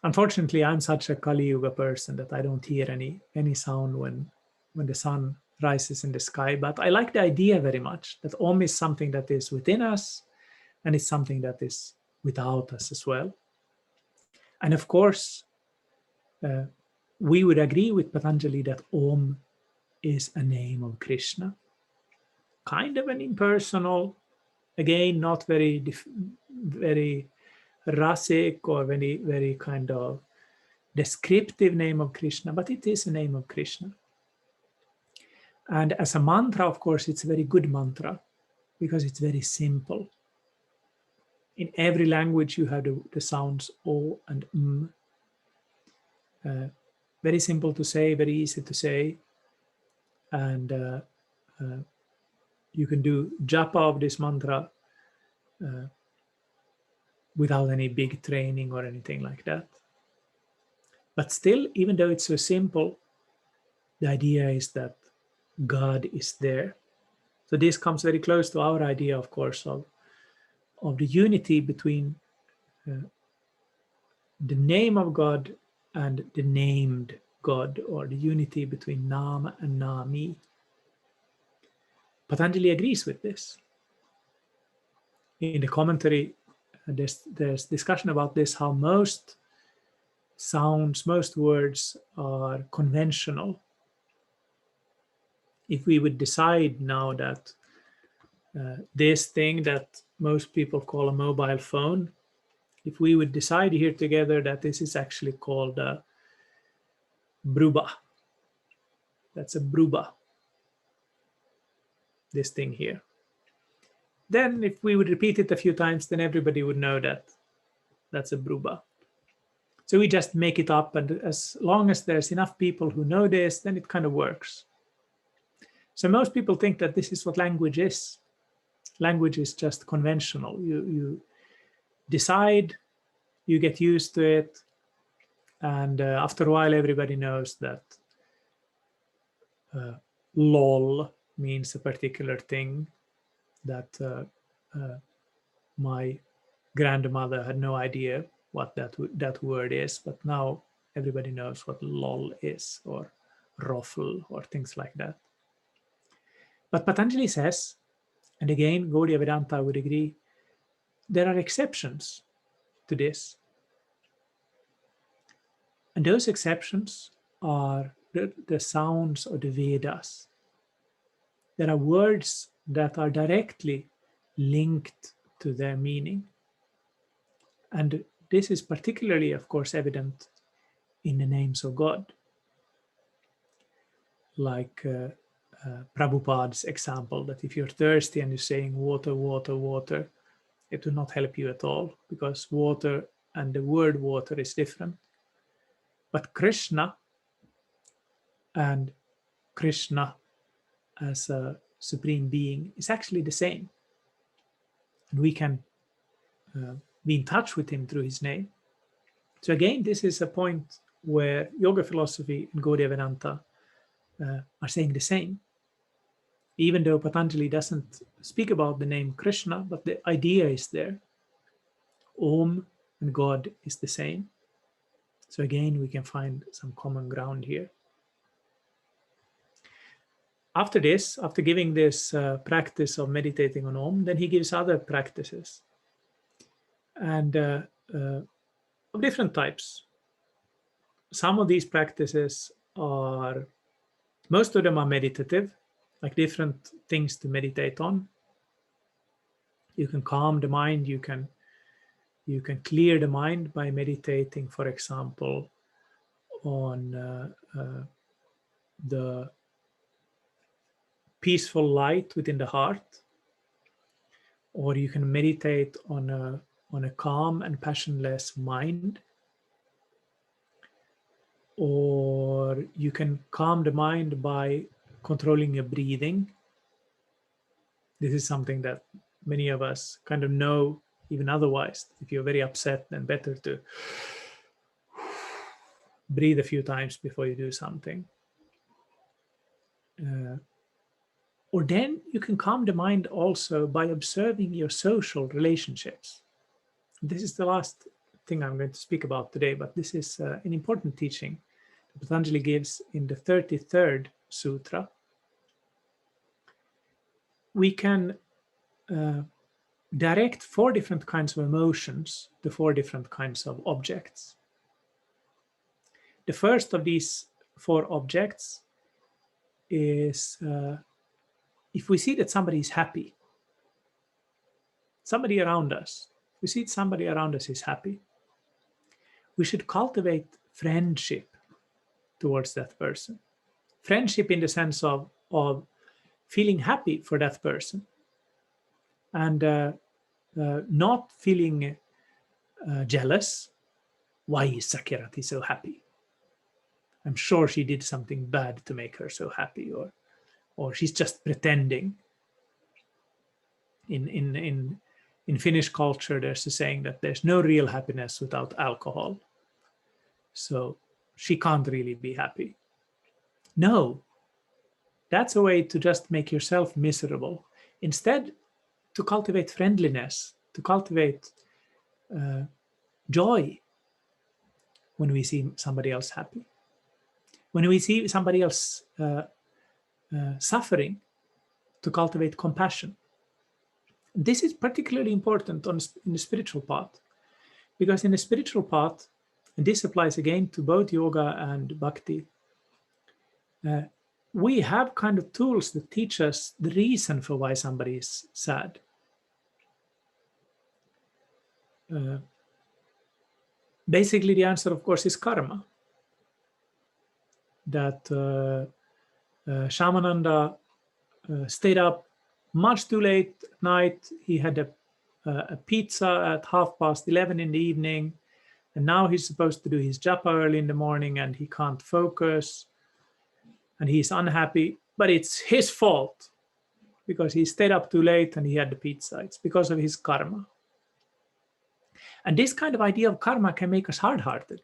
Unfortunately, I'm such a Kali Yuga person that I don't hear any sound when the sun rises in the sky. But I like the idea very much that Om is something that is within us, and it's something that is without us as well. And of course, we would agree with Patanjali that Om is a name of Krishna. Kind of an impersonal, again, not very rasic or very kind of descriptive name of Krishna, but it is a name of Krishna. And as a mantra, of course, it's a very good mantra because it's very simple. In every language, you have the sounds O and M. Very simple to say, very easy to say. And you can do japa of this mantra without any big training or anything like that. But still, even though it's so simple, the idea is that God is there. So this comes very close to our idea, of course, of the unity between the name of God and the named God, or the unity between Nama and Nami. Patanjali agrees with this. In the commentary, there's discussion about this, how most sounds, most words are conventional. If we would decide now that this thing that most people call a mobile phone, if we would decide here together that this is actually called a bruba, that's a bruba, this thing here. Then if we would repeat it a few times, then everybody would know that that's a bruba. So we just make it up, and as long as there's enough people who know this, then it kind of works. So most people think that this is what language is. Language is just conventional. You decide, you get used to it, and after a while everybody knows that lol means a particular thing, that my grandmother had no idea what that word is, but now everybody knows what lol is, or ruffle, or things like that. But Patanjali says, and again, Gaudiya Vedanta would agree, there are exceptions to this. And those exceptions are the sounds of the Vedas. There are words that are directly linked to their meaning. And this is particularly, of course, evident in the names of God. Like Prabhupada's example, that if you're thirsty and you're saying water, water, water, it will not help you at all, because water and the word water is different. But Krishna and Krishna as a supreme being is actually the same. And we can be in touch with him through his name. So again, this is a point where yoga philosophy and Gaudiya Vedanta are saying the same. Even though Patanjali doesn't speak about the name Krishna, but the idea is there. Om and God is the same. So again, we can find some common ground here. After this, after giving this practice of meditating on Om, then he gives other practices, and of different types. some of these practices most of them are meditative, like different things to meditate on. You can calm the mind, you can clear the mind by meditating, for example, on the peaceful light within the heart, or you can meditate on a calm and passionless mind, or you can calm the mind by controlling your breathing. This is something that many of us kind of know even otherwise. If you're very upset, then better to breathe a few times before you do something. Or then you can calm the mind also by observing your social relationships. This is the last thing I'm going to speak about today, but this is an important teaching that Patanjali gives in the 33rd Sutra. We can direct 4 different kinds of emotions to 4 different kinds of objects. The first of these 4 objects is if we see that somebody is happy, somebody around us, we see somebody around us is happy, we should cultivate friendship towards that person. Friendship in the sense of feeling happy for that person, and not feeling jealous. Why is Sakirati so happy? I'm sure she did something bad to make her so happy, or she's just pretending. In Finnish culture, there's a saying that there's no real happiness without alcohol. So she can't really be happy. No, that's a way to just make yourself miserable. Instead, to cultivate friendliness, to cultivate joy when we see somebody else happy. When we see somebody else suffering, to cultivate compassion. This is particularly important in the spiritual path, because in the spiritual path, and this applies again to both yoga and bhakti, we have kind of tools that teach us the reason for why somebody is sad. Basically, the answer, of course, is karma. That Shamananda stayed up much too late at night. He had a pizza at 11:30 in the evening, and now he's supposed to do his japa early in the morning, and he can't focus, and he's unhappy. But it's his fault because he stayed up too late and he had the pizza. It's because of his karma. And this kind of idea of karma can make us hard-hearted.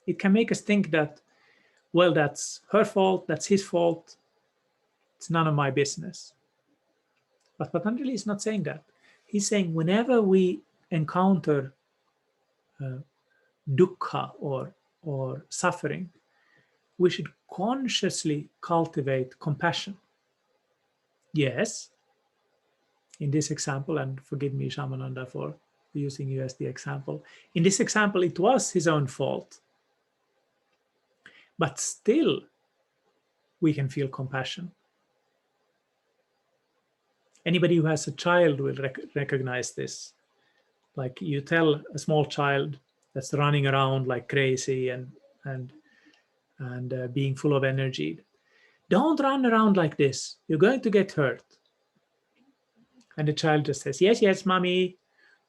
It can make us think that, well, that's her fault, that's his fault, it's none of my business. But Patanjali is not saying that. He's saying whenever we encounter dukkha or suffering, we should consciously cultivate compassion. Yes, in this example, and forgive me, Shamananda, for using you as the example. In this example, it was his own fault. But still, we can feel compassion. Anybody who has a child will recognize this. Like you tell a small child that's running around like crazy and being full of energy, don't run around like this. You're going to get hurt. And the child just says, yes, yes, mommy,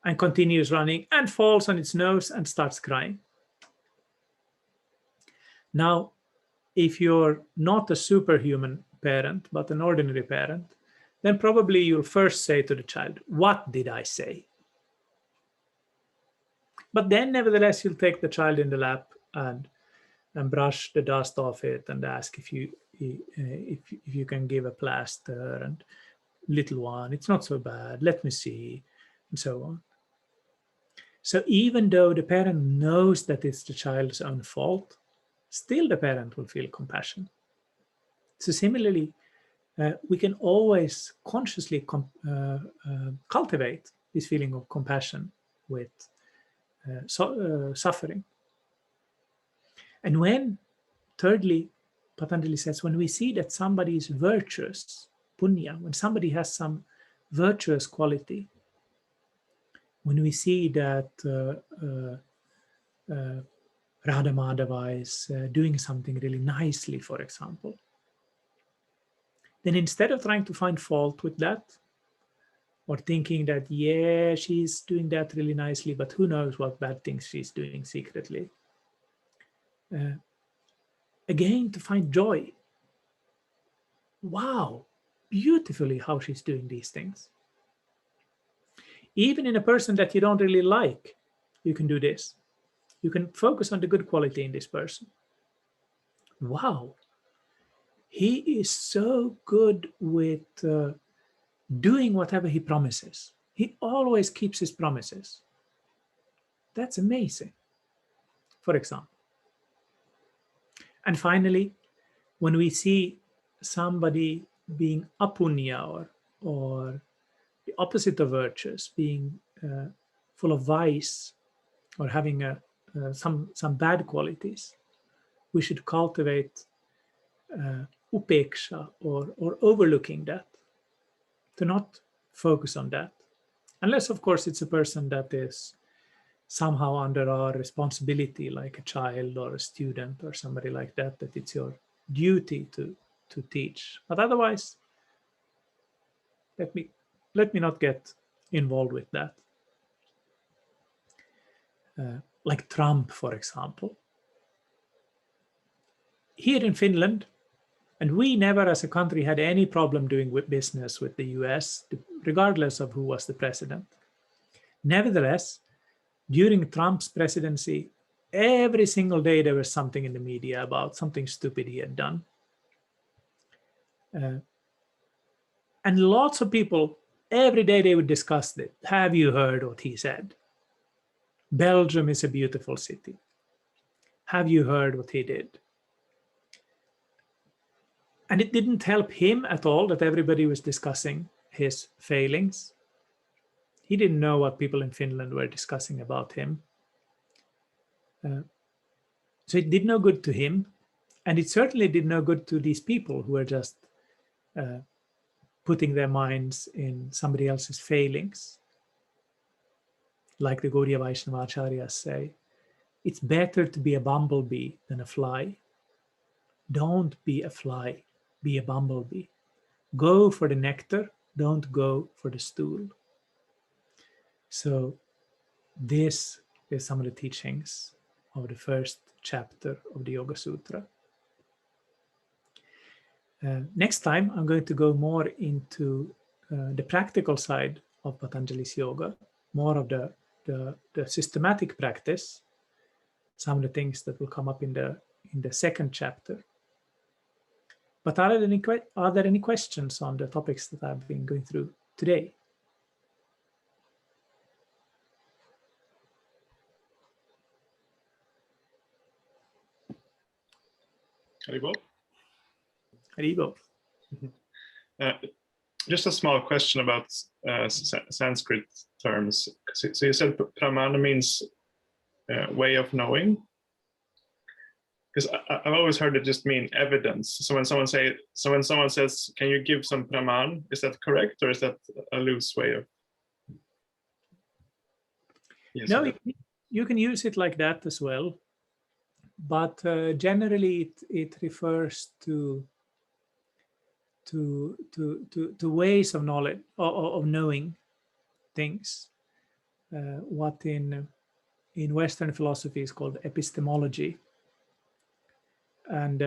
and continues running and falls on its nose and starts crying. Now, if you're not a superhuman parent, but an ordinary parent, then probably you'll first say to the child, what did I say? But then nevertheless, you'll take the child in the lap and brush the dust off it and ask if you can give a plaster, and little one, it's not so bad, let me see, and so on. So even though the parent knows that it's the child's own fault, still the parent will feel compassion. So similarly, we can always consciously cultivate this feeling of compassion with suffering. And thirdly, Patanjali says, when we see that somebody is virtuous, punya, when somebody has some virtuous quality, when we see that Radha Madhava is doing something really nicely, for example, then instead of trying to find fault with that, or thinking that, yeah, she's doing that really nicely, but who knows what bad things she's doing secretly, again, to find joy. Wow, beautifully how she's doing these things. Even in a person that you don't really like, you can do this. You can focus on the good quality in this person. Wow, he is so good with doing whatever he promises. He always keeps his promises. That's amazing, for example. And finally, when we see somebody being apunya, or the opposite of virtuous, being full of vice, or having some bad qualities, we should cultivate upeksha, or overlooking that, to not focus on that. Unless, of course, it's a person that is somehow under our responsibility, like a child or a student or somebody like that, that it's your duty to teach. But otherwise, let me not get involved with that. Like Trump, for example. Here in Finland, and we never as a country had any problem doing business with the US, regardless of who was the president. Nevertheless, during Trump's presidency, every single day there was something in the media about something stupid he had done. And lots of people, every day they would discuss it. Have you heard what he said? Belgium is a beautiful city. Have you heard what he did? And it didn't help him at all that everybody was discussing his failings. He didn't know what people in Finland were discussing about him. So it did no good to him. And it certainly did no good to these people who were just putting their minds in somebody else's failings. Like the Gaudiya Vaishnava Acharyas say, it's better to be a bumblebee than a fly. Don't be a fly, be a bumblebee. Go for the nectar, don't go for the stool. So this is some of the teachings of the first chapter of the Yoga Sutra. Next time, I'm going to go more into the practical side of Patanjali's yoga, more of the systematic practice, some of the things that will come up in the second chapter. But are there any questions on the topics that I've been going through today? Haribol? Haribo. Just a small question about Sanskrit terms. So you said pramana means way of knowing? Because I've always heard it just mean evidence. So when someone says, "Can you give some praman?" Is that correct, or is that a loose way of? Yes, No, you can use it like that as well, but generally it refers to ways of knowledge, of knowing things. What in Western philosophy is called epistemology. And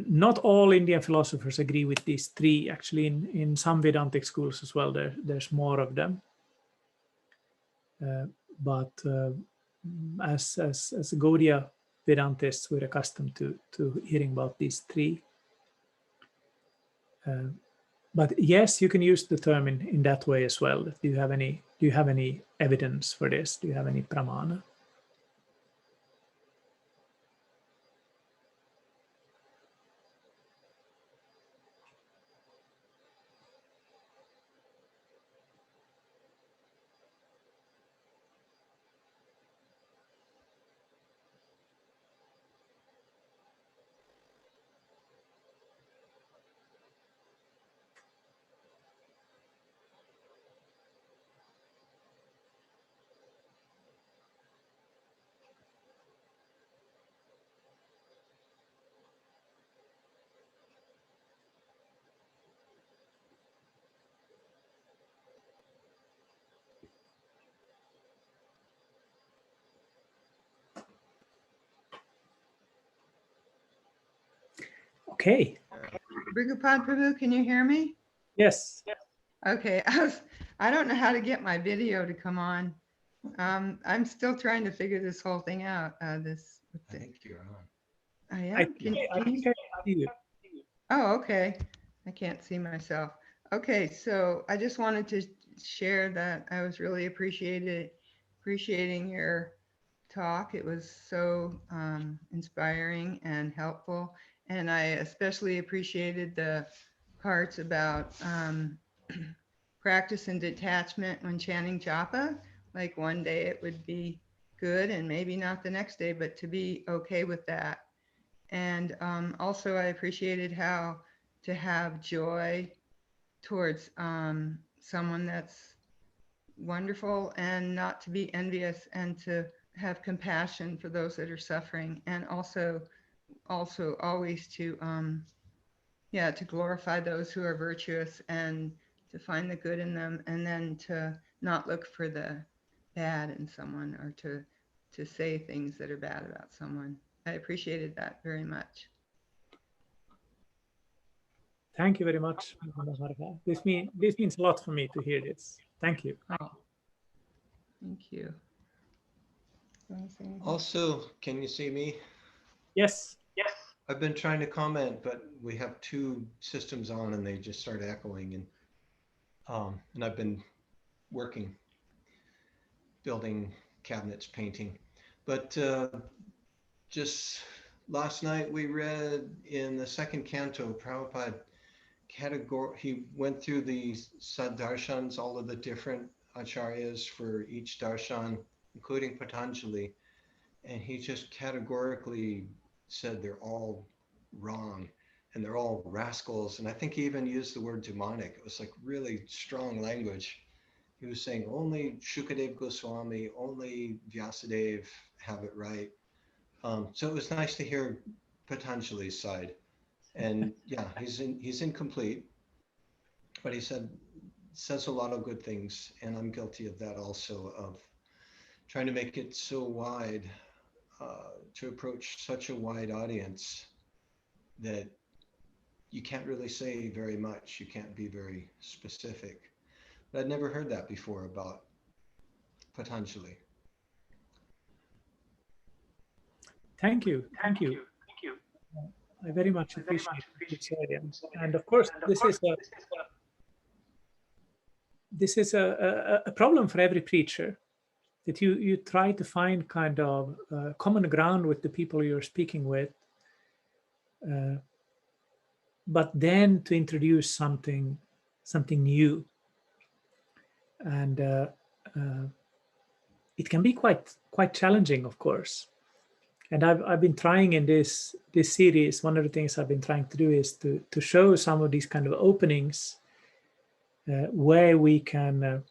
not all Indian philosophers agree with these three. Actually, in some Vedantic schools as well, there's more of them. But as Gaudiya Vedantists, we're accustomed to hearing about these three. But yes, you can use the term in that way as well. Do you have any evidence for this? Do you have any pramana? Okay. Bhrigupada Prabhu, can you hear me? Yes. Okay, I don't know how to get my video to come on. I'm still trying to figure this whole thing out. I think you're on. I am. I think I see you. Oh, okay. I can't see myself. Okay, so I just wanted to share that I was really appreciating your talk. It was so inspiring and helpful. And I especially appreciated the parts about practice and detachment when chanting japa. Like one day it would be good and maybe not the next day, but to be okay with that. And also I appreciated how to have joy towards someone that's wonderful and not to be envious and to have compassion for those that are suffering, and also always to to glorify those who are virtuous and to find the good in them, and then to not look for the bad in someone or to say things that are bad about someone. I appreciated that very much. Thank you very much, Maharva. This means a lot for me to hear this. Thank you. Oh, thank you. Want to say anything? Also, can you see me? Yes. I've been trying to comment, but we have two systems on and they just start echoing, and I've been working, building cabinets, painting. But just last night we read in the second canto, Prabhupada he went through the Saddarshans, all of the different acharyas for each darshan, including Patanjali, and he just categorically said they're all wrong and they're all rascals. And I think he even used the word demonic. It was like really strong language. He was saying only Shukadev Goswami, only Vyasadeva have it right. So it was nice to hear Patanjali's side. And yeah, he's incomplete, but he says a lot of good things, and I'm guilty of that also, of trying to make it so wide, to approach such a wide audience that you can't really say very much. You can't be very specific. But I'd never heard that before about Patanjali. Thank you. I very much appreciate this area. And of course, this is a problem for every preacher, that you try to find kind of common ground with the people you're speaking with, but then to introduce something new. And it can be quite challenging, of course. And I've been trying in this series, one of the things I've been trying to do is to show some of these kind of openings where we can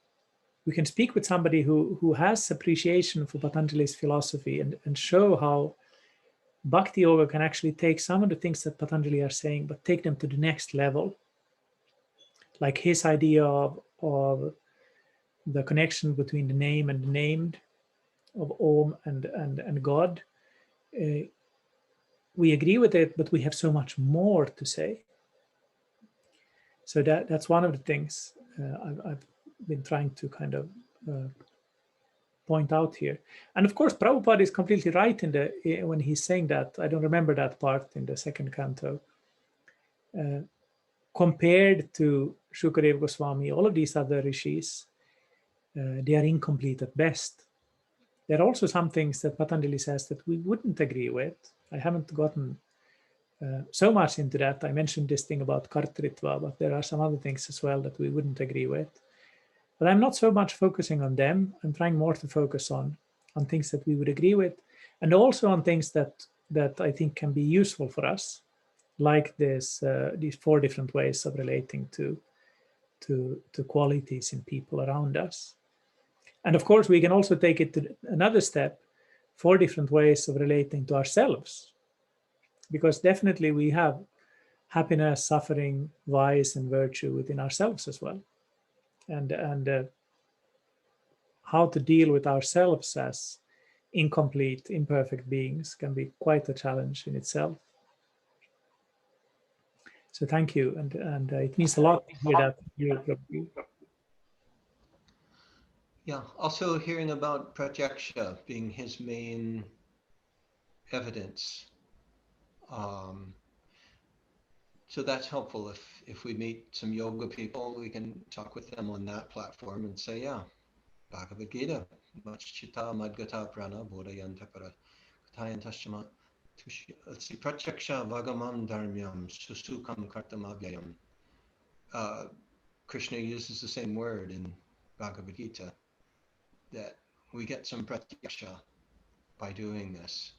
speak with somebody who has appreciation for Patanjali's philosophy, and show how Bhakti Yoga can actually take some of the things that Patanjali are saying, but take them to the next level. Like his idea of the connection between the name and the named, of Om and God. We agree with it, but we have so much more to say. So that's one of the things I've been trying to kind of point out here. And of course, Prabhupada is completely right when he's saying that. I don't remember that part in the second canto. Compared to Shukadev Goswami, all of these other rishis, they are incomplete at best. There are also some things that Patanjali says that we wouldn't agree with. I haven't gotten so much into that. I mentioned this thing about Kartritva, but there are some other things as well that we wouldn't agree with. But I'm not so much focusing on them. I'm trying more to focus on things that we would agree with, and also on things that I think can be useful for us, like these 4 different ways of relating to qualities in people around us. And of course, we can also take it to another step, 4 different ways of relating to ourselves, because definitely we have happiness, suffering, vice, and virtue within ourselves as well. And how to deal with ourselves as incomplete, imperfect beings can be quite a challenge in itself. So thank you, and it means a lot to hear that. You. Yeah, also hearing about pratyaksha being his main evidence. So that's helpful. If we meet some yoga people, we can talk with them on that platform and say, yeah, Bhagavad Gita, Machchita Madgata Prana Bodhayanta Para Katayantashama. Let's see, Pratyaksha Vagamam Dharmyam Susukam Kartamabhyayam. Krishna uses the same word in Bhagavad Gita, that we get some pratyaksha by doing this.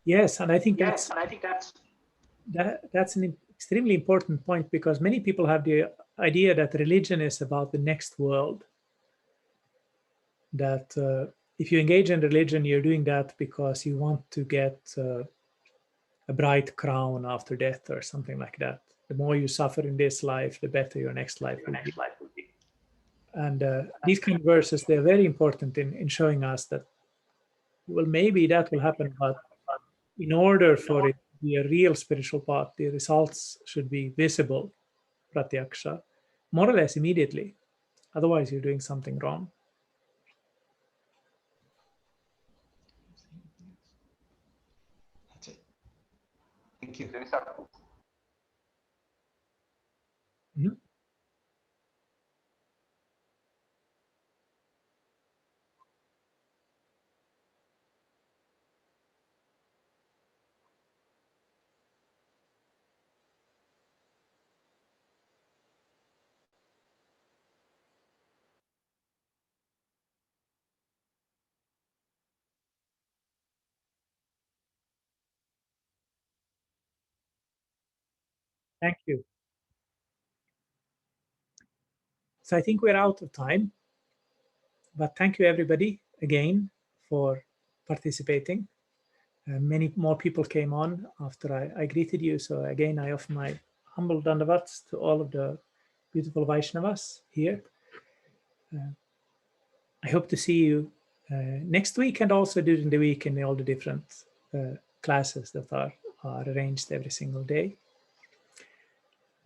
Yes, and I think that's an extremely important point, because many people have the idea that religion is about the next world. That if you engage in religion, you're doing that because you want to get a bright crown after death or something like that. The more you suffer in this life, the better your next life will be. And these kind of verses, they're very important in showing us that, well, maybe that will happen, but in order for it to be a real spiritual path, the results should be visible, pratyaksha, more or less immediately. Otherwise, you're doing something wrong. That's it. Thank you. Mhm. Thank you. So I think we're out of time, but thank you everybody again for participating. Many more people came on after I greeted you. So again, I offer my humble dandavats to all of the beautiful Vaishnavas here. I hope to see you next week, and also during the week in all the different classes that are arranged every single day.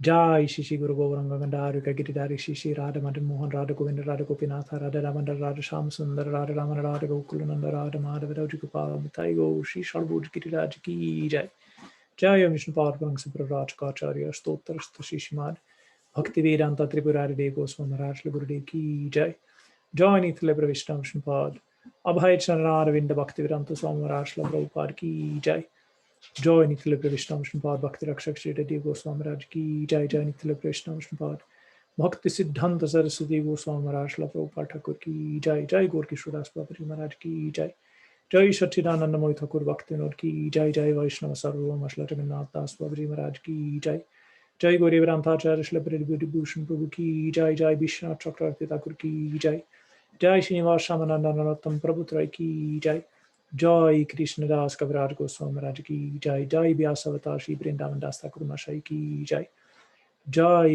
Jai Shishi Guru Gauranga Gandarika Giridhari Shishi Radha Madan Mohan Radha Govinda Radha Gopinatha Radha Ramanda Radha Sham Sundar Radha Ramana Radha Gokulananda Radha Madhava Rajagopal Mitai Go Shri Shalbhuj Giriraj Ki Jai. Jai Vishnu Parvarang Sabraraj Kacharya Stotra Shishimad Bhakti Vedanta Tripurari Dev Goswami Maharaj Gurudev Ki Jai. Jai Nitya Vishnu Vishnupad Abhay Charan Arvinda Bhakti Vedanta Swami Maharaj Prabhupada Ki Jai. Jai Nitya Vishnu Vishnupad Bhakti Rakshak Shri Dev Goswami Maharaj Ki Jai. Jai Nitya Vishnu Vishnupad Bhakti Siddhanta Saraswati Goswami Maharaj Prabhupada Thakur Ki Jai. Jai Gaur Kishodas Babaji Maharaj Ki Jai. Jai Satchidananda Moy Thakur Bhakti Vinod Ki Jai. Jai Vaishnava Sarva Mashla Jagannath Das Babaji Maharaj Ki Jai. Jai Gauri Vrantacharya Shri Bhushan Prabhu Ki Jai. Jai Vishwanath Chakravarti Thakur Ki Jai. Jai Srinivas Shamananda Narottam Prabhu Trai Ki Jai. Jai Krishna Das Kaviraj Goswami Maharaj Ki Jai. Jai Vyasavatar Shri Vrindavan Das Thakur Mahasaya Ki Jai. Jai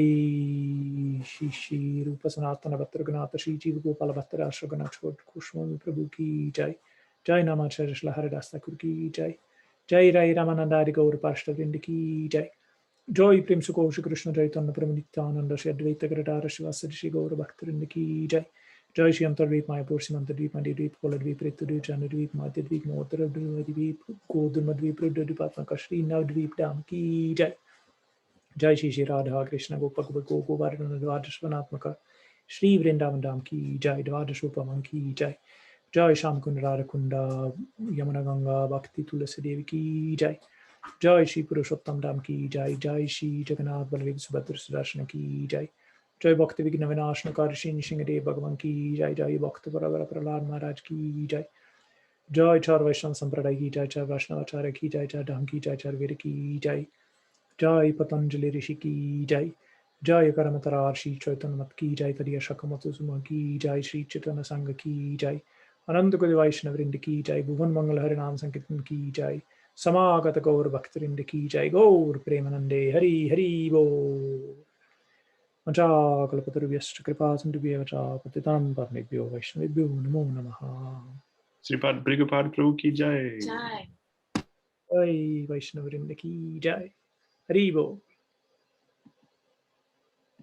Shri Rupa Sanatana Bhatta Raghunatha Shri Jiva Gopala Bhatta Rashtra Ganath Kushwami Prabhu Ki Jai. Jai Namacharya Shri Haridas Thakur Ki Jai. Jai Rai Ramananda Adi Gaur Parshta Vrinda Ki Jai. Jai Prem Sukho Shri Krishna Chaitanya Prabhu Nityananda Shri Advaita Gadadhara Shivasadi Shri Gaur Bhakta Vrinda Ki Jai. Jai Shri Antardvip Mayapur Simantardvip Madhidvip Koladvip Ritudvip Chanadvip Madhidvip Motaradvip Godurmadvip Rudadvipatmaka Shri Navdvip Dham Ki Jai. Jai Shri Shri Radha Krishna Gopak Govardhana Dvadashvanatmaka Shri Vrindavan Dham Ki Jai. Dvadashupamam Ki Jai. Jai Sham Kunda Radha Kunda Yamuna Ganga Bhakti Tulasi Devi Ki Jai. Jai Shri Purushottam Dham Ki Jai. Jai Shri Jagannath Baladev Subhadra Sudarshana Ki Jai. Jai Bhakti Vigna Vinashna Karishi Nishingadev Bhagavan Ki Jai. Jai Bhakti Paravara Prahlad Maharaj Ki Jai. Jai Char Vaishnav Sampradaya Ki Jai. Char Vaishnavacharya Ki Jai. Char Dham Ki Jai. Char Vir Ki Jai. Jai Patanjali Rishi Ki Jai. Jai Karamatarar Shri Chaitanya Mat Ki Jai. Tadiya Shakamatu Suma Ki Jai. Shri Chaitanya Sangha Ki Jai. Ananda Kodi Vaishnav Vrinda Ki Jai. Bhuvan Mangal Harinam Sankirtan Ki Jai. Samagata Gaur Bhakta Vrinda Ki Jai. Gaur Premanande Hari Hari Bo. Manchakalpatarubhyascha kripasindubhyev cha patitam parnebhyo vaishnavebhyo namo namaha. Sripad Bhrigupada Prabhu Ki Jai. Jai. Jai Vaishnavrinda Ki Jai. Haribo.